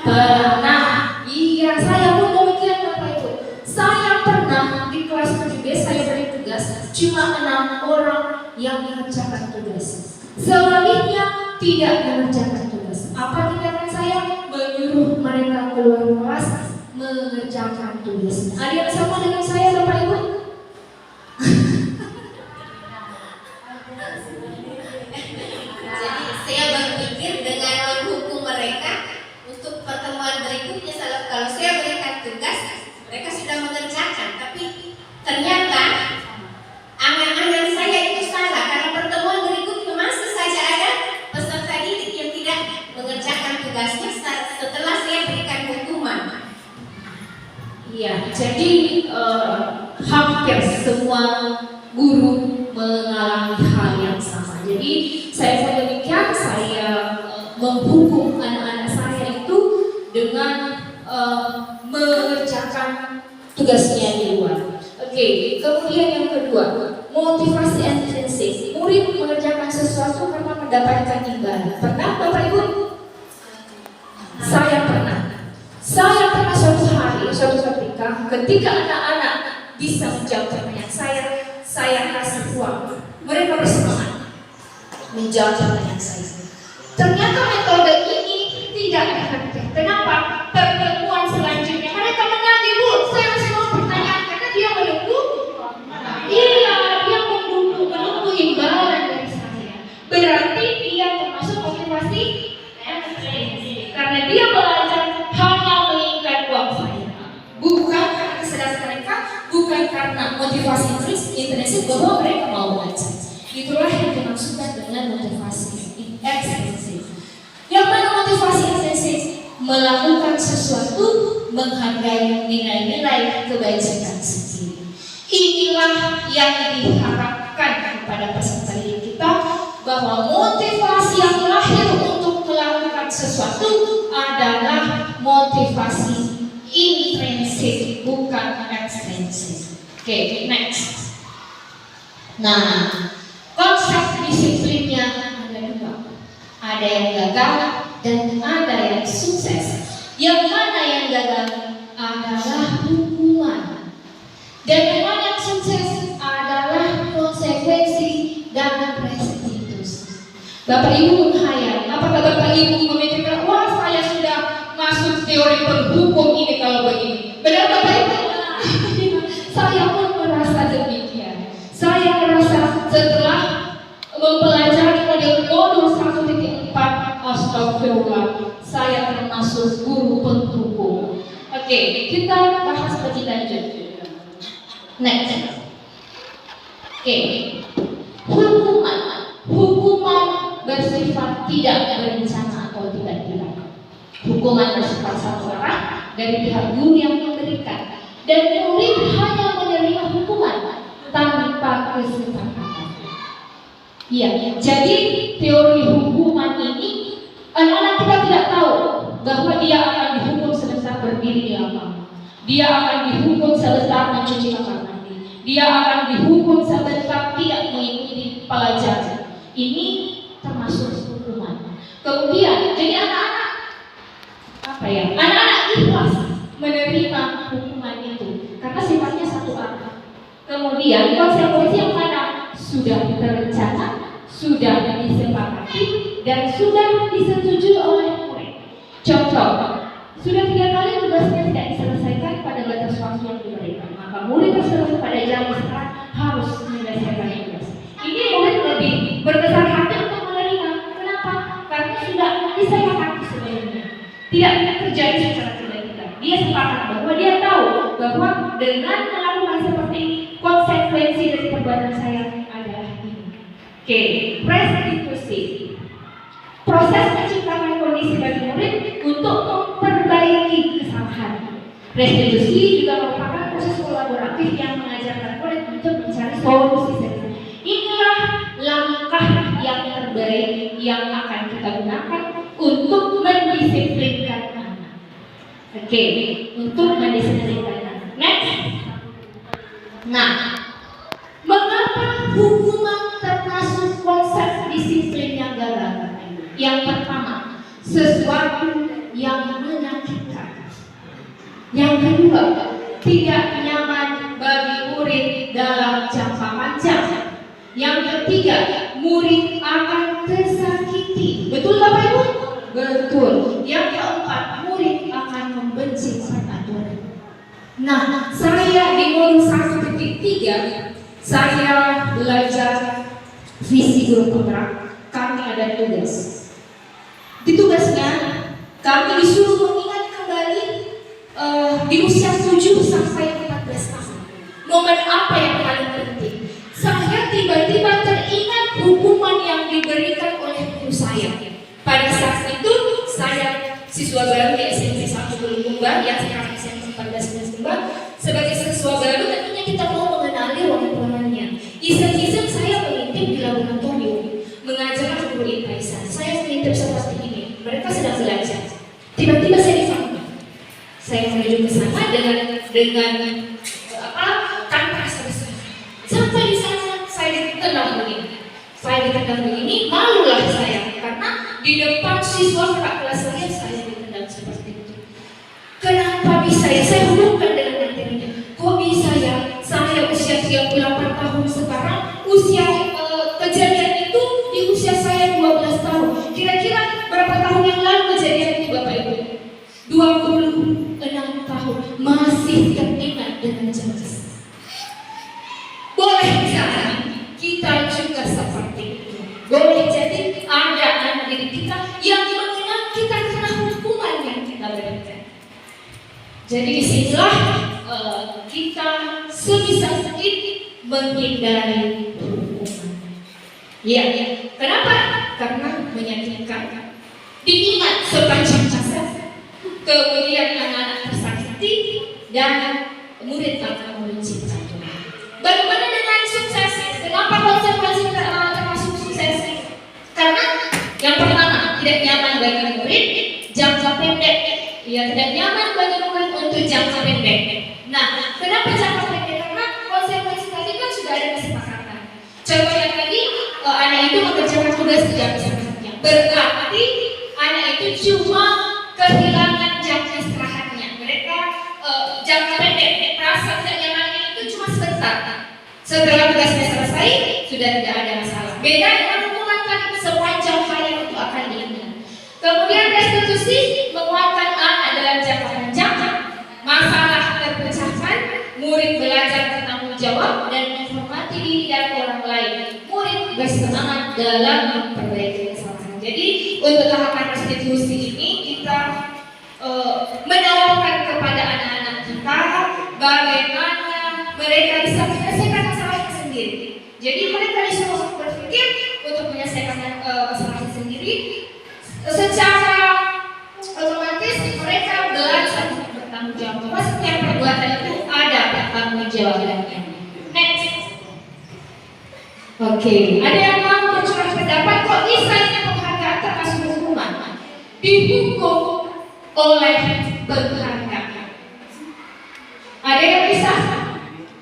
Pernah. Iya, saya pun demikian Bapak Ibu. Saya pernah di kelas 7B saya beri tugas cuma 6 orang yang mengerjakan tugas. Selebihnya tidak mengerjakan tugas. Apa tindakan saya? Menyuruh mereka keluar kelas mengerjakan tugas. Ada yang sama dengan saya Bapak Ibu? Jadi saya berpikir dengan menghukum mereka untuk pertemuan berikutnya, kalau saya berikan tugas, mereka sudah mengerjakan, tapi ternyata angan-angan saya itu salah karena pertemuan berikutnya masih saja ada peserta didik yang tidak mengerjakan tugasnya setelah saya berikan hukuman. Iya, jadi hampir semua guru mengalami hal yang sama. Jadi saya pun demikian, saya menghukum anak-anak saya itu dengan mengerjakan tugasnya di luar. Oke, kemudian yang kedua, motivasi intrinsik. Murid mengerjakan sesuatu karena mendapatkan imbalan. Pernah Bapak Ibu? Saya pernah. Saya pernah suatu hari, suatu ketika anak-anak bisa menjawab pertanyaan saya kasih uang. Mereka bersemangat menjawab pertanyaan saya. Ternyata metode ini tidak efektif. Kenapa? Pertemuan selanjutnya mereka menagih, Bu, saya masih mau pertanyaan karena dia menunggu. Iya, dia menunggu imbalan dari saya. Berarti dia termasuk motivasi karena dia belajar hanya menginginkan uang saya, bukan karena kesadaran mereka, bukan karena motivasi intrinsik bahwa mereka mau belajar. Itulah yang dimaksudkan dengan motivasi ekstrinsik. Yang mana motivasi intrinsik? Melakukan sesuatu menghargai nilai-nilai kebajikan sendiri. Inilah yang diharapkan kepada peserta didik kita, bahwa motivasi yang lahir untuk melakukan sesuatu adalah motivasi intrinsik, bukan ekstrinsik. Oke, next. Nah, konsep disiplinnya ada dua. Ada yang gagal dan ada yang sukses. Yang mana yang gagal adalah hukuman, dan yang mana yang sukses adalah konsekuensi dan restitusi. Bapak Ibu menghayal, apakah Bapak Ibu memikirkan, wah saya sudah masuk teori penghukum ini kalau begini? Benar Bapak Ibu? Saya pun merasa demikian. Saya merasa setelah mempelajari modul 1.4, astagfirullah, saya termasuk guru penghukum. Oke, kita bahas lebih lanjut. Next. Oke, hukuman bersifat tidak berencana atau tiba-tiba. Hukuman bersifat satu arah dari pihak guru yang memberikan, dan murid hanya menerima hukuman tanpa kesepakatan. Iya, jadi teori hukuman ini anak-anak kita tidak tahu bahwa dia akan dihukum sebentar berdiri di lapangan, dia akan dihukum sebentar mencuci kamar mandi, dia akan dihukum sebentar tidak mengikuti pelajaran. Ini termasuk hukuman. Kemudian, jadi anak-anak anak-anak ikhlas menerima hukuman itu karena sifatnya satu arah. Kemudian konsekuensi yang mana sudah terencana, sudah disepakati, dan sudah disetujui oleh murid. Contoh, sudah 3 kali tugasnya tidak diselesaikan pada batas waktu yang diberikan, maka murid tersebut pada jam istirahat harus menyelesaikan tugas. Ini murid lebih berbesar hati untuk menerima. Kenapa? Karena sudah disepakati sebelumnya. Tidak terjadi secara tiba-tiba. Dia sepakat bahwa dia tahu bahwa dengan melakukan seperti ini, konsekuensi dari perbuatan saya adalah ini. Oke, restitusi. Proses menciptakan kondisi bagi murid untuk memperbaiki kesalahan. Restitusi juga merupakan proses kolaboratif yang mengajarkan murid untuk mencari solusi. Inilah langkah yang terbaik yang akan kita gunakan untuk mendisiplinkan anak. Oke, untuk mendisiplinkan anak. Next. Nah, mengapa hukuman termasuk konsep disiplin yang gagal? Yang pertama, sesuatu yang menyakitkan. Yang kedua, tidak nyaman bagi murid dalam jangka panjang. Yang ketiga, murid akan tersakiti. Betul Bapak Ibu? Betul. Yang keempat, murid akan membenci peraturan. Nah, saya di modul 1.3 saya belajar visi guru penggerak. Kami ada tugas. Di tugasnya, kami disuruh mengingat kembali di usia 7 sampai 14 tahun. Momen apa yang paling penting? Saya tiba-tiba teringat hukuman yang diberikan oleh guru saya. Pada saat itu, saya siswa baru di SMP 1 Bulukumba, yang sekarang SMP 14 Bulukumba. Sebagai siswa baru, tentunya kita mau mengenali ruang-ruangannya. Iseng-iseng saya mengintip di laboratorium, mengajar guru IPA. Saya mengintip seperti ini. Mereka sedang belajar. Tiba-tiba saya dipanggil. Saya menuju ke sana dengan tanpa rasa bersalah. Sampai di sana saya ditendang begini. Malulah saya karena di depan siswa kakak kelas saya ditendang seperti itu. Kenapa bisa ya? Saya hubungkan dengan materinya. Kok bisa ya? Saya usia 38 tahun sekarang, usia kejadian itu di usia saya 12 tahun. Kira-kira berapa tahun yang lalu kejadian itu Bapak Ibu? 26 tahun. Masih teringat dengan jelas. Boleh jadi kita juga seperti itu. Boleh jadi ada anak didik kita yang mengenal kita karena hukuman yang kita berikan. Jadi disinilah kita sebisa mungkin menghindari hukuman. Ya, kenapa? Karena menyakitkan. Diingat sepanjang masa, kemudian anak-anak tersakiti dan murid akan membenci peraturan. Bagaimana dengan sukses? Kenapa konsekuensi termasuk sukses? Karena yang pertama, tidak nyaman bagi murid, jangka pendek. Ya, tidak nyaman bagi murid untuk jangka pendek. Nah, kenapa jangka pendek? Karena konsekuensi tadi kan sudah ada kesepakatan. Contoh yang tadi, anak itu mengerjakan tugas tidak bisa. Berarti anak itu cuma kehilangan jam istirahatnya. Mereka jangka pendek, rasa tidak nyamannya itu cuma sebentar. Setelah tugasnya selesai, sudah tidak ada masalah. Beda dengan hukuman tadi, sepanjang hayat itu akan diingat. Kemudian restitusi menguatkan anak dalam jangka panjang. Masalah terpecahkan, murid belajar bertanggung jawab dan menghormati diri dan orang lain. Murid bersemangat dalam memperbaiki kesalahan. Jadi untuk tahapan restitusi ini kita menawarkan kepada anak-anak kita bagaimana mereka bisa menyelesaikan masalahnya sendiri. Jadi mereka disuruh berpikir untuk menyelesaikan masalahnya sendiri. Secara otomatis mereka belajar bertanggung jawab. Bahwa setiap perbuatan itu ada bertanggung jawabnya. Next. Oke, ada yang mau bercurah pendapat kok misalnya penghargaan termasuk hukuman? Dihukum oleh penghargaan. Ada yang bisa?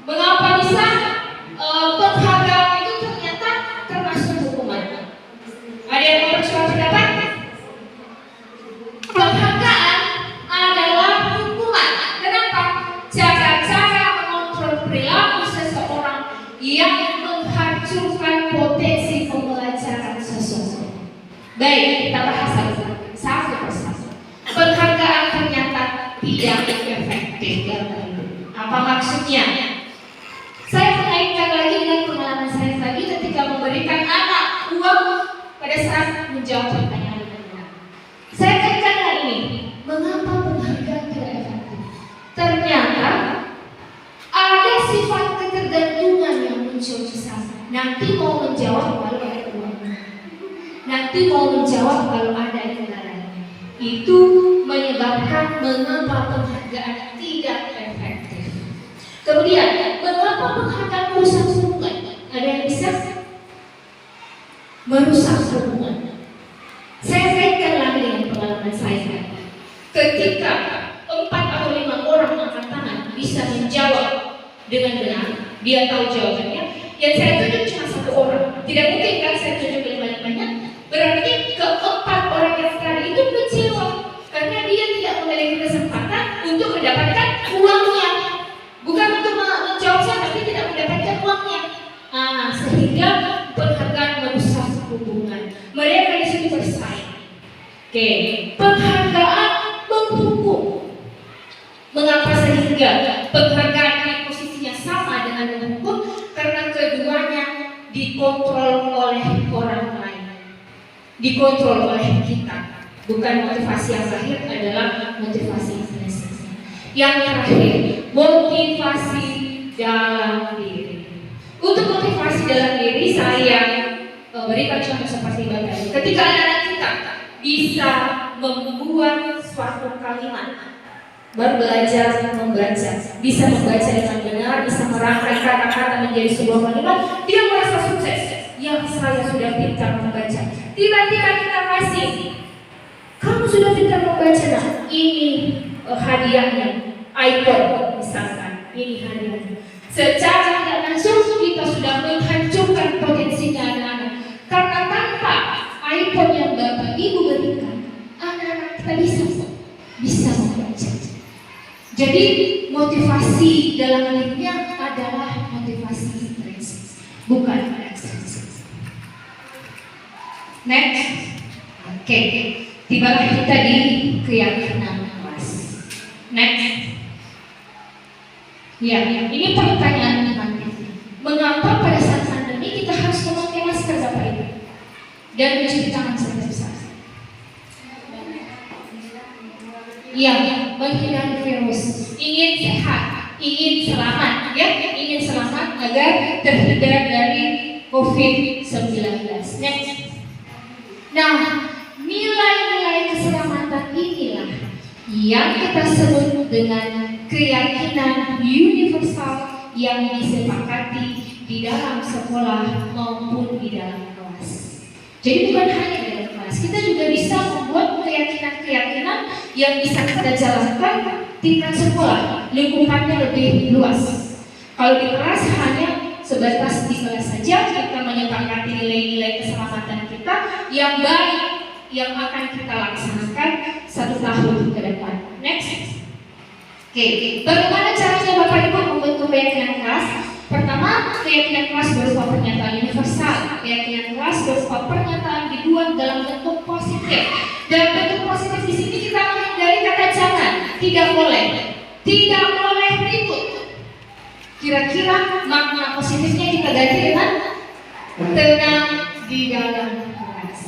Mengapa bisa? Penghargaan itu ternyata termasuk hukuman. Ada yang mau bercurah pendapat? Penghargaan adalah hukuman. Kenapa? Cara-cara mengontrol perilaku seseorang yang menghancurkan potensi pembelajaran seseorang. Baik, tidak efektif dalam hal itu. Apa maksudnya? Saya mengaitkan lagi dengan pengalaman saya tadi ketika memberikan anak uang pada saat menjawab pertanyaan dengan benar. Saya kaitkan hal ini. Mengapa penghargaan tidak efektif? Ternyata ada sifat ketergantungan yang muncul di sana. Nanti mau menjawab kalau ada uangnya. Nanti mau menjawab kalau ada imbalannya. Itu menyebabkan mengapa penghargaan tidak efektif. Kemudian, mengapa penghargaan merusak hubungan? Ada yang bisa merusak hubungan? Saya kaitkan lagi dengan pengalaman saya. Ketika 4 atau 5 orang angkat tangan bisa menjawab dengan benar, dia tahu jawabannya, yang saya tunjuk cuma 1 orang. Tidak mungkin kan saya tunjuk lebih banyak-banyak. Berarti ke-4 orang yang tadi itu kecewa karena dia tidak memiliki kesempatan untuk mendapatkan uangnya. Bukan untuk menjawab saya, tapi tidak mendapatkan uangnya. Sehingga penghargaan merusak hubungan. Mereka di situ bersaing. Oke, penghargaan menghukum. Mengapa sehingga penghargaan ini posisinya sama dengan menghukum? Karena keduanya dikontrol oleh orang lain, dikontrol oleh kita. Bukan motivasi yang terakhir adalah motivasi intrinsik. Yang terakhir, motivasi dalam diri. Untuk motivasi dalam diri saya berikan contoh seperti tadi. Ketika anak-anak kita bisa membuat suatu kalimat, baru belajar membaca, bisa membaca dengan benar, bisa merangkai kata-kata menjadi sebuah kalimat, dia merasa sukses. Ya, saya sudah pintar membaca. Tiba-tiba kita kasih, kamu sudah pintar membaca, nah ini hadiahnya, iPhone misalkan, ini hadiahnya. Secara tidak langsung kita sudah menghancurkan potensinya anak-anak. Karena tanpa iPhone yang Bapak Ibu berikan, anak-anak kita bisa membaca. Jadi motivasi dalam dirinya adalah motivasi intrinsik, bukan ekstrinsik. Next, oke, tibalah kita di keyakinan kelas. Next, ya, ini pertanyaan nanti. Mengapa pada saat pandemi kita harus memakai masker, Bapak Ibu, dan mencuci tangan sampai besar? Ya, menghindari virus, ingin sehat, ingin selamat, ya, ingin selamat agar terhindar dari COVID-19. Next. Nah, nilai-nilai keselamatan inilah yang kita sebut dengan keyakinan universal yang disepakati di dalam sekolah maupun di dalam kelas. Jadi bukan hanya di dalam kelas, kita juga bisa membuat keyakinan-keyakinan yang bisa kita jalankan tingkat sekolah, lingkupannya lebih luas. Kalau di kelas hanya sebatas di kelas saja, kita menyepakati nilai-nilai keselamatan kita yang baik yang akan kita laksanakan 1 tahun ke depan. Next. Oke, bagaimana caranya Bapak Ibu membentuk keyakinan kelas? Pertama, keyakinan kelas berupa pernyataan universal. Keyakinan kelas berupa pernyataan dibuat dalam bentuk positif. Dalam bentuk positif di sini kita menghindari kata jangan, tidak boleh ribut. Kira-kira makna positifnya kita ganti dengan tenang di dalam kelas.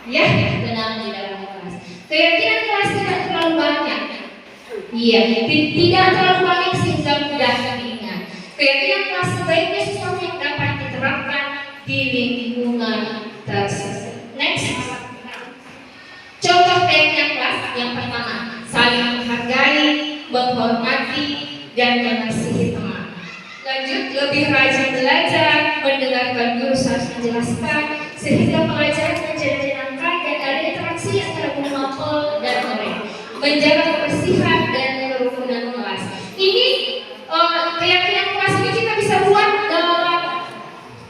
Ya, tenang di dalam kelas. Keyakinan kelas tidak terlalu banyak. Iya, tidak terlalu banyak sehingga mudah diingat. Keyakinan kelas sebaiknya sesuatu yang dapat diterapkan di lingkungan tersebut. Next. Contoh keyakinan kelas yang pertama, saling menghargai, menghormati, dan mengasihi teman. Lanjut, lebih rajin belajar, mendengarkan guru saat menjelaskan, sehingga pelajaran menjadi menyenangkan dan ada interaksi antara guru mapel dan murid. Menjaga kebersihan dan kerukunan kelas. Ini keyakinan kelas ini kita bisa buat dalam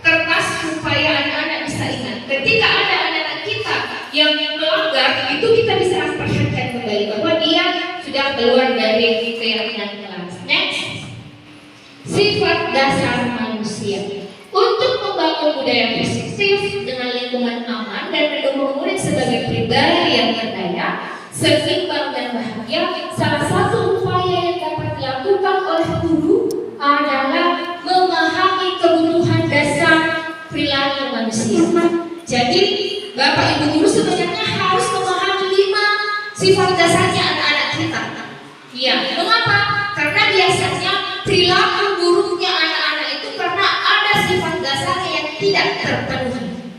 kertas supaya anak-anak bisa ingat. Ketika ada anak-anak kita yang melanggar, itu kita bisa perhatikan kembali bahwa dia sudah keluar dari keyakinan kelas. Next, sifat dasar manusia. Untuk membangun budaya positif dengan lingkungan aman dan mendukung murid sebagai pribadi yang berdaya, seimbang dan bahagia, salah guru sebenarnya harus memahami 5 sifat dasarnya anak-anak kita. Iya, mengapa? Karena biasanya perilaku buruknya anak-anak itu karena ada sifat dasarnya yang tidak terpenuhi.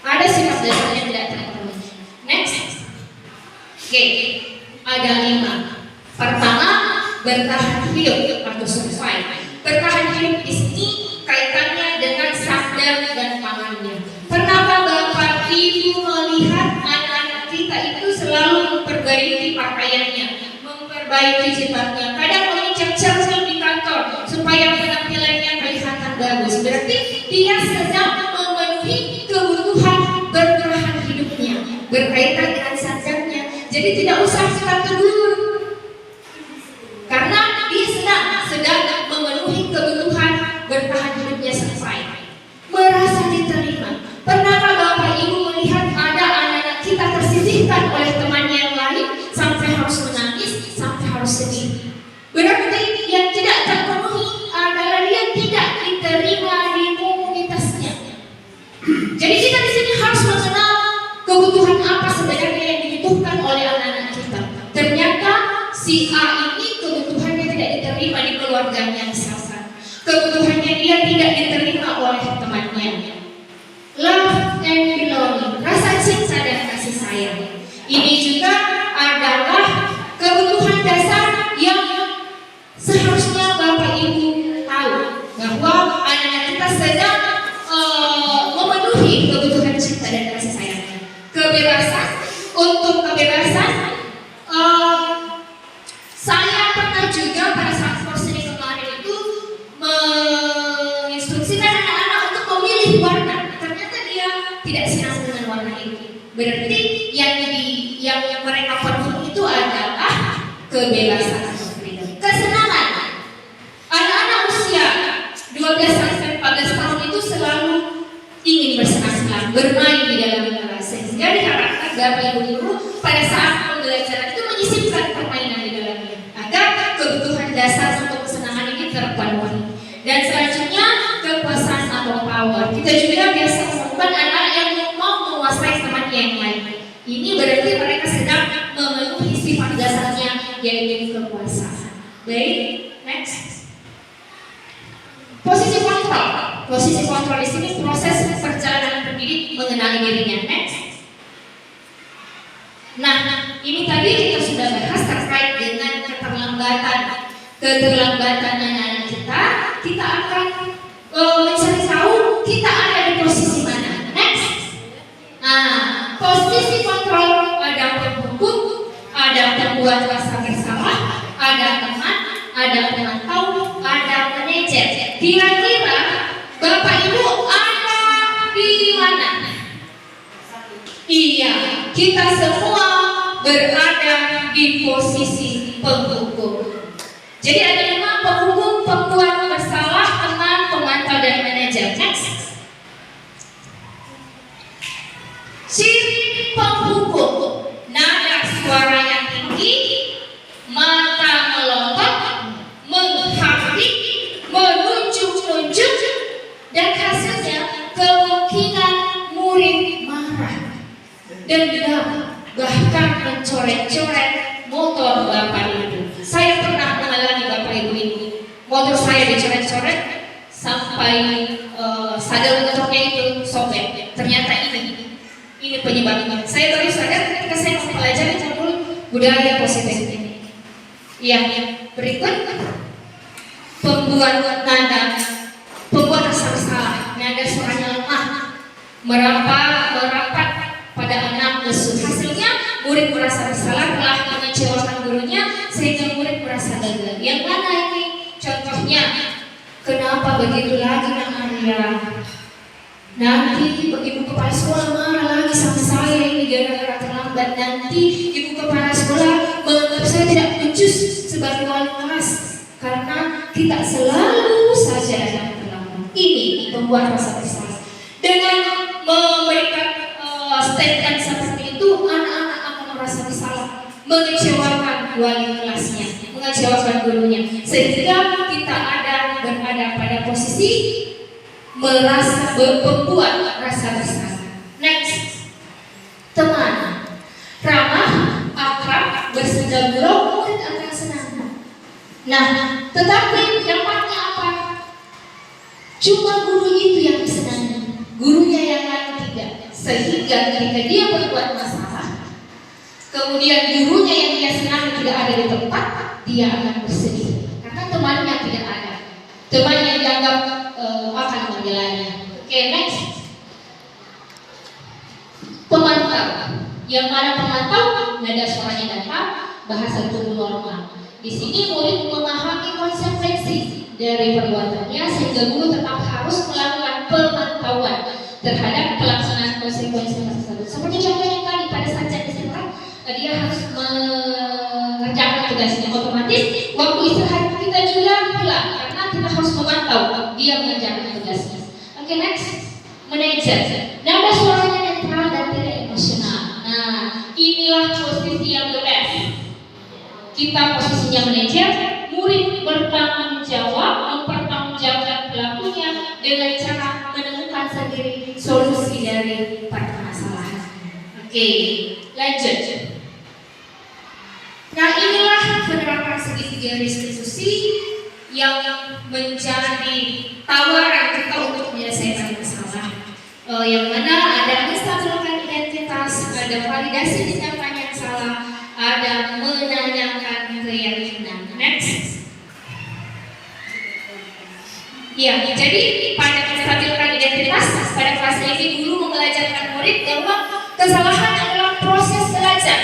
Ada sifat dasarnya yang tidak terpenuhi. Next. Oke, ada 5. Pertama, bertahan hidup atau survive. Bertahan hidup di sini kaitannya dengan sandang dan pangannya. Pernahkah Bapak Ibu melihat anak-anak kita itu selalu memperbaiki pakaiannya, memperbaiki jilbabnya, kadang menginjak cermin di kantor supaya penampilannya kelihatan bagus? Berarti dia sedang memenuhi kebutuhan bertahan hidupnya berkaitan dengan sandangnya. Jadi tidak usah kita tegur, karena dia sedang memenuhi kebutuhan bertahan hidupnya selesai, merasa diterima. Pernahkah Bapak Ibu melihat ada anak-anak kita tersisihkan oleh temannya yang lain sampai harus menangis, sampai harus sedih? Berarti yang tidak terpenuhi adalah dia tidak diterima di komunitasnya. Jadi kita di sini harus mengenal kebutuhan apa sebenarnya yang dibutuhkan oleh anak-anak kita. Ternyata si A ini kebutuhannya tidak diterima di keluarganya misalkan. Kebutuhannya dia tidak diterima oleh temannya. Love and belonging, rasa cinta dan kasih sayang. Ini juga adalah kebutuhan dasar yang seharusnya Bapak Ibu tahu bahwa anak-anak kita sedang memenuhi kebutuhan cinta dan kasih sayangnya. Kebebasan, untuk kebebasan, saya pernah juga pada saat course kemarin itu menginstruksikan anak-anak untuk memilih warna. Ternyata dia tidak senang dengan warna itu. Berarti yang mereka penuhi itu adalah kebebasan atau freedom. Kesenangan. Anak-anak usia 12 sampai 14 tahun itu selalu ingin bersenang-senang, bermain di dalam kelas. Sehingga diharapkan Bapak Ibu guru pada saat pembelajaran itu menyisipkan permainan di dalamnya agar kebutuhan dasar untuk kesenangan ini terpenuhi. Dan selanjutnya kekuasaan atau power. Kita juga biasa menemukan anak-anak yang mau menguasai teman yang lain. Ini berarti mereka sedang memenuhi sifat dasarnya yaitu kekuasaan. Baik, next. Posisi kontrol. Posisi kontrol di sini proses perjalanan pendidik mengenali dirinya. Next. Nah, ini tadi kita sudah bahas terkait dengan keterlambatan anak-anak kita. Kita akan mencari tahu kita ada di posisi mana. Next. Nah, posisi kontrol ada penghukum, ada pembuat rasa bersalah, ada teman, ada pemantau, ada manajer. Kira-kira Bapak Ibu ada di mana? Iya, kita semua berada di posisi penghukum. Jadi ada 5: penghukum, pembuat bersalah, teman, pemantau, dan manajer. Next. Ciri penghukum: nada suara yang tinggi, mata melotot, menghakimi, menunjuk-nunjuk, dan hasilnya kemungkinan murid marah, dendam, bahkan mencoret-coret motor Bapak Ibu. Saya pernah mengalami Bapak Ibu ini. Motor saya dicoret-coret sampai sadel motornya itu sobek. Ternyata ini penyebabnya. Saya baru sadar ketika saya mempelajari modul budaya positif ini. Iya, berikut pembuat nada, pembuat rasa bersalah, nada suaranya lemah, merapat pada anak lesu. Hasilnya murid merasa bersalah, telah mengecewakan gurunya sehingga murid merasa gagal. Yang mana ini contohnya? Kenapa begitu lagi Nak Maria? Nanti ibu kepala sekolah marah lagi sama saya ini gara-gara terlambat. Nanti ibu kepala sekolah menganggap saya tidak becus sebagai wali kelas karena kita selalu saja datang terlambat. Ini membuat rasa bersalah. Dengan memberikan statement seperti itu, anak-anak akan merasa bersalah, mengecewakan wali kelasnya, mengecewakan gurunya, sehingga kita berada pada posisi merasa membuat rasa bersalah. Next, sudah gurau, murid akan senang. Nah, tetapi dampaknya apa? Cuma guru itu yang disenangi, gurunya yang lain tidak. Sehingga ketika dia berbuat masalah, kemudian gurunya yang dia senangi tidak ada di tempat, dia akan bersedih karena temannya tidak ada. Teman yang dianggap akan membelanya. Oke, next. Pemantau. Yang mana pemantau? Nada suaranya datar, bahasa tubuh normal. Di sini murid memahami konsekuensi dari perbuatannya sehingga guru tetap harus melakukan pemantauan terhadap pelaksanaan konsekuensi tersebut. Seperti contohnya tadi pada saat jam istirahat, dia harus mengerjakan tugasnya. Otomatis waktu istirahat kita juga pulang karena kita harus memantau dia mengerjakan tugasnya. Oke, next. Manajer. Nada suaranya netral dan tidak emosional. Nah, inilah posisi yang the best. Kita posisinya manajer, murid bertanggung jawab, mempertanggungjawabkan pelakunya dengan cara menemukan sendiri solusi dari permasalahan. Oke, lanjut. Nah, inilah penerapan segitiga restitusi yang menjadi tawaran kita untuk menyelesaikan masalah. Yang mana ada menstabilkan identitas, ada validasi tindakan yang salah, ada menanyakan keyakinan. Next. Ya, jadi pada menstabilkan identitas pada fase ini guru mengajarkan murid bahwa kesalahan adalah proses belajar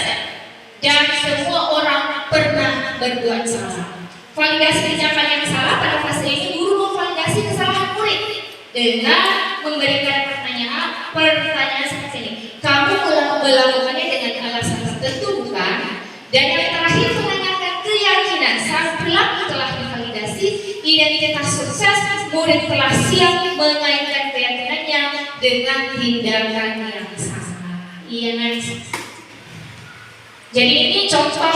dan semua orang pernah berbuat salah. Validasi tindakan yang salah pada fase ini guru memvalidasi kesalahan murid dengan memberikan pertanyaan seperti ini. Kamu melakukannya dengan alasan tertentu bukan? Dan yang terakhir menanyakan keyakinan saat perilaku telah divalidasi, identitas sukses, murid telah siap mengaitkan keyakinannya dengan tindakan yang sama. Iya, nice. Jadi ini contoh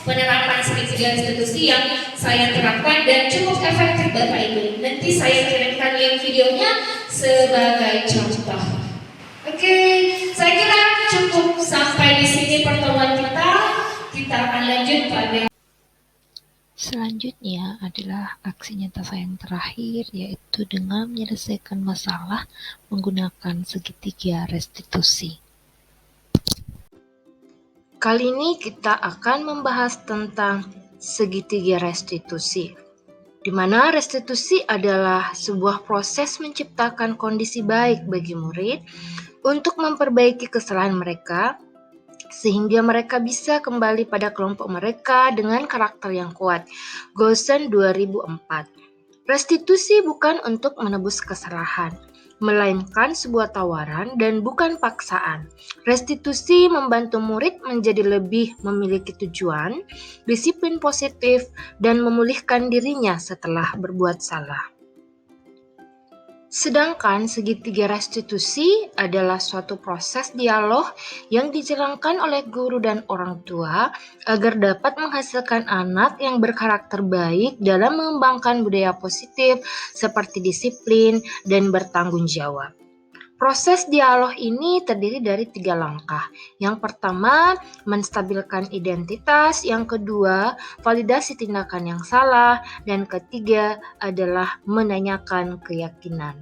penerapan segitiga restitusi yang saya terapkan dan cukup efektif Bapak Ibu. Nanti saya kirimkan link videonya sebagai contoh. Oke, saya kira cukup sampai di sini pertemuan kita. Kita akan lanjut pada Selanjutnya adalah aksi nyata saya yang terakhir, yaitu dengan menyelesaikan masalah menggunakan segitiga restitusi. Kali ini kita akan membahas tentang segitiga restitusi, di mana restitusi adalah sebuah proses menciptakan kondisi baik bagi murid untuk memperbaiki kesalahan mereka, sehingga mereka bisa kembali pada kelompok mereka dengan karakter yang kuat. Gosen 2004. Restitusi bukan untuk menebus kesalahan, melainkan sebuah tawaran dan bukan paksaan. Restitusi membantu murid menjadi lebih memiliki tujuan, disiplin positif, dan memulihkan dirinya setelah berbuat salah. Sedangkan segitiga restitusi adalah suatu proses dialog yang dijalankan oleh guru dan orang tua agar dapat menghasilkan anak yang berkarakter baik dalam mengembangkan budaya positif seperti disiplin dan bertanggung jawab. Proses dialog ini terdiri dari 3 langkah. Yang pertama, menstabilkan identitas. Yang kedua, validasi tindakan yang salah. Dan ketiga adalah menanyakan keyakinan.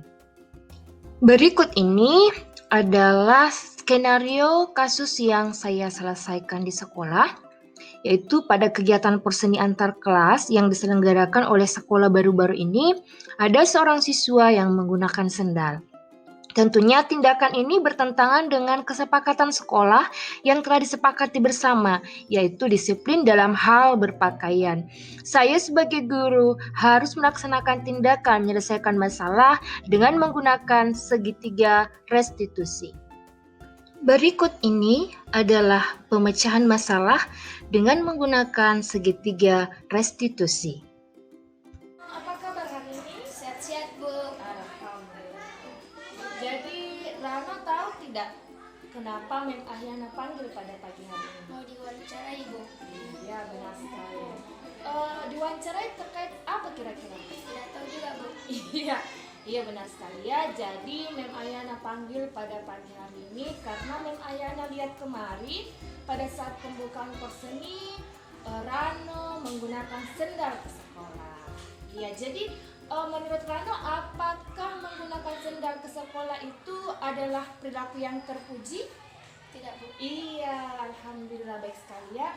Berikut ini adalah skenario kasus yang saya selesaikan di sekolah, yaitu pada kegiatan perseni antar kelas yang diselenggarakan oleh sekolah baru-baru ini, ada seorang siswa yang menggunakan sendal. Tentunya tindakan ini bertentangan dengan kesepakatan sekolah yang telah disepakati bersama, yaitu disiplin dalam hal berpakaian. Saya sebagai guru harus melaksanakan tindakan menyelesaikan masalah dengan menggunakan segitiga restitusi. Berikut ini adalah pemecahan masalah dengan menggunakan segitiga restitusi. Apa kabar hari ini? Sehat-sehat, Bu. Jadi Rano tahu tidak kenapa Mem Ahyana panggil pada pagi hari ini? Mau diwawancarai, Bu. Iya, benar sekali. Diwawancarai terkait apa kira-kira? Tidak tahu juga, Bu. Iya benar sekali ya. Jadi Mem Ahyana panggil pada pagi hari ini karena Mem Ahyana lihat kemari pada saat pembukaan perseni Rano menggunakan sendal ke sekolah. Iya, jadi menurut Rano, apakah menggunakan sendal ke sekolah itu adalah perilaku yang terpuji? Tidak, Bu. Iya, alhamdulillah, baik sekali ya.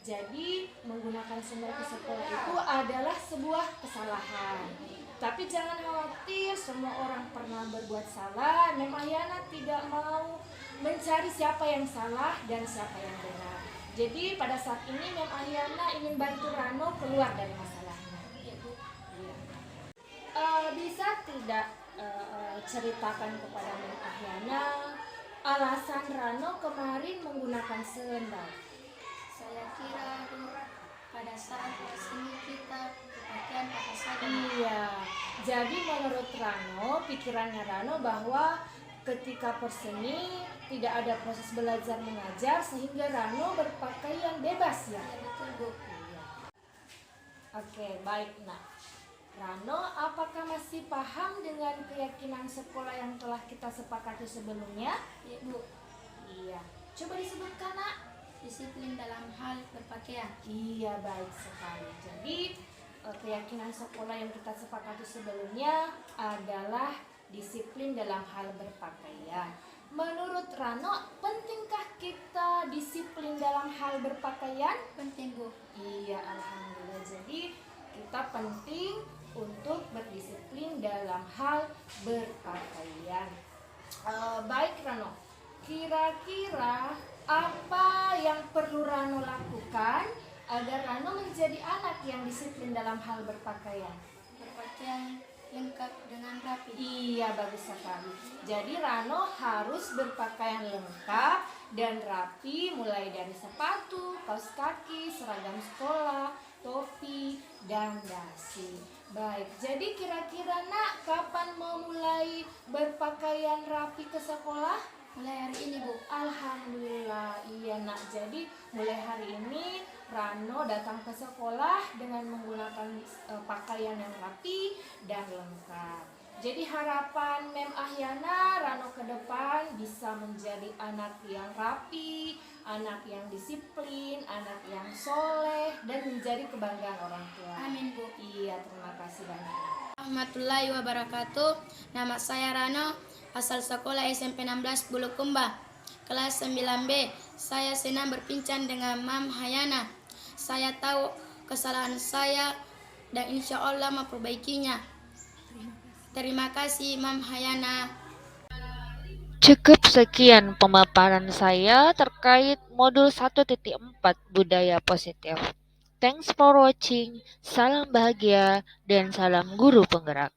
Jadi menggunakan sendal ke sekolah itu adalah sebuah kesalahan. Tapi jangan khawatir, semua orang pernah berbuat salah. Mem Ahyana tidak mau mencari siapa yang salah dan siapa yang benar. Jadi pada saat ini Mem Ahyana ingin bantu Rano keluar dari masalahnya. Iya, Bu. Iya. Bisa tidak ceritakan kepada Mem Ahyana alasan Rano kemarin menggunakan sendal? Saya kira, Bu, pada saat seni kita pakaian apa saja. Iya, jadi menurut Rano, pikirannya Rano bahwa ketika perseni tidak ada proses belajar mengajar sehingga Rano berpakaian bebas ya. Iya, betul, Bu. Iya. Oke, baik. Nah, Rano, apakah masih paham dengan keyakinan sekolah yang telah kita sepakati sebelumnya? Iya, Bu. Iya. Coba disebutkan, Nak. Disiplin dalam hal berpakaian. Iya, baik sekali. Jadi keyakinan sekolah yang kita sepakati sebelumnya adalah disiplin dalam hal berpakaian. Menurut Rano, pentingkah kita disiplin dalam hal berpakaian? Penting, Bu. Iya, alhamdulillah. Jadi kita penting untuk berdisiplin dalam hal berpakaian. Baik Rano, kira-kira apa yang perlu Rano lakukan agar Rano menjadi anak yang disiplin dalam hal berpakaian? Berpakaian lengkap dengan rapi. Iya, bagus sekali. Jadi Rano harus berpakaian lengkap dan rapi, mulai dari sepatu, kaos kaki, seragam sekolah, topi, dan dasi. Baik, jadi kira-kira Nak, kapan mau mulai berpakaian rapi ke sekolah? Mulai hari ini, Bu. Alhamdulillah, iya Nak. Jadi mulai hari ini Rano datang ke sekolah dengan menggunakan pakaian yang rapi dan lengkap. Jadi harapan Mem Ahyana, Rano ke depan bisa menjadi anak yang rapi, anak yang disiplin, anak yang soleh, dan menjadi kebanggaan orang tua. Amin, Bu. Iya, terima kasih banyak. Warahmatullahi wabarakatuh. Nama saya Rano, asal sekolah SMP 16 Bulukumba, kelas 9B. Saya senang berbincang dengan Mam Hayana. Saya tahu kesalahan saya dan insya Allah memperbaikinya. Terima kasih Mam Hayana. Cukup sekian pemaparan saya terkait modul 1.4 budaya positif. Thanks for watching. Salam bahagia dan salam guru penggerak.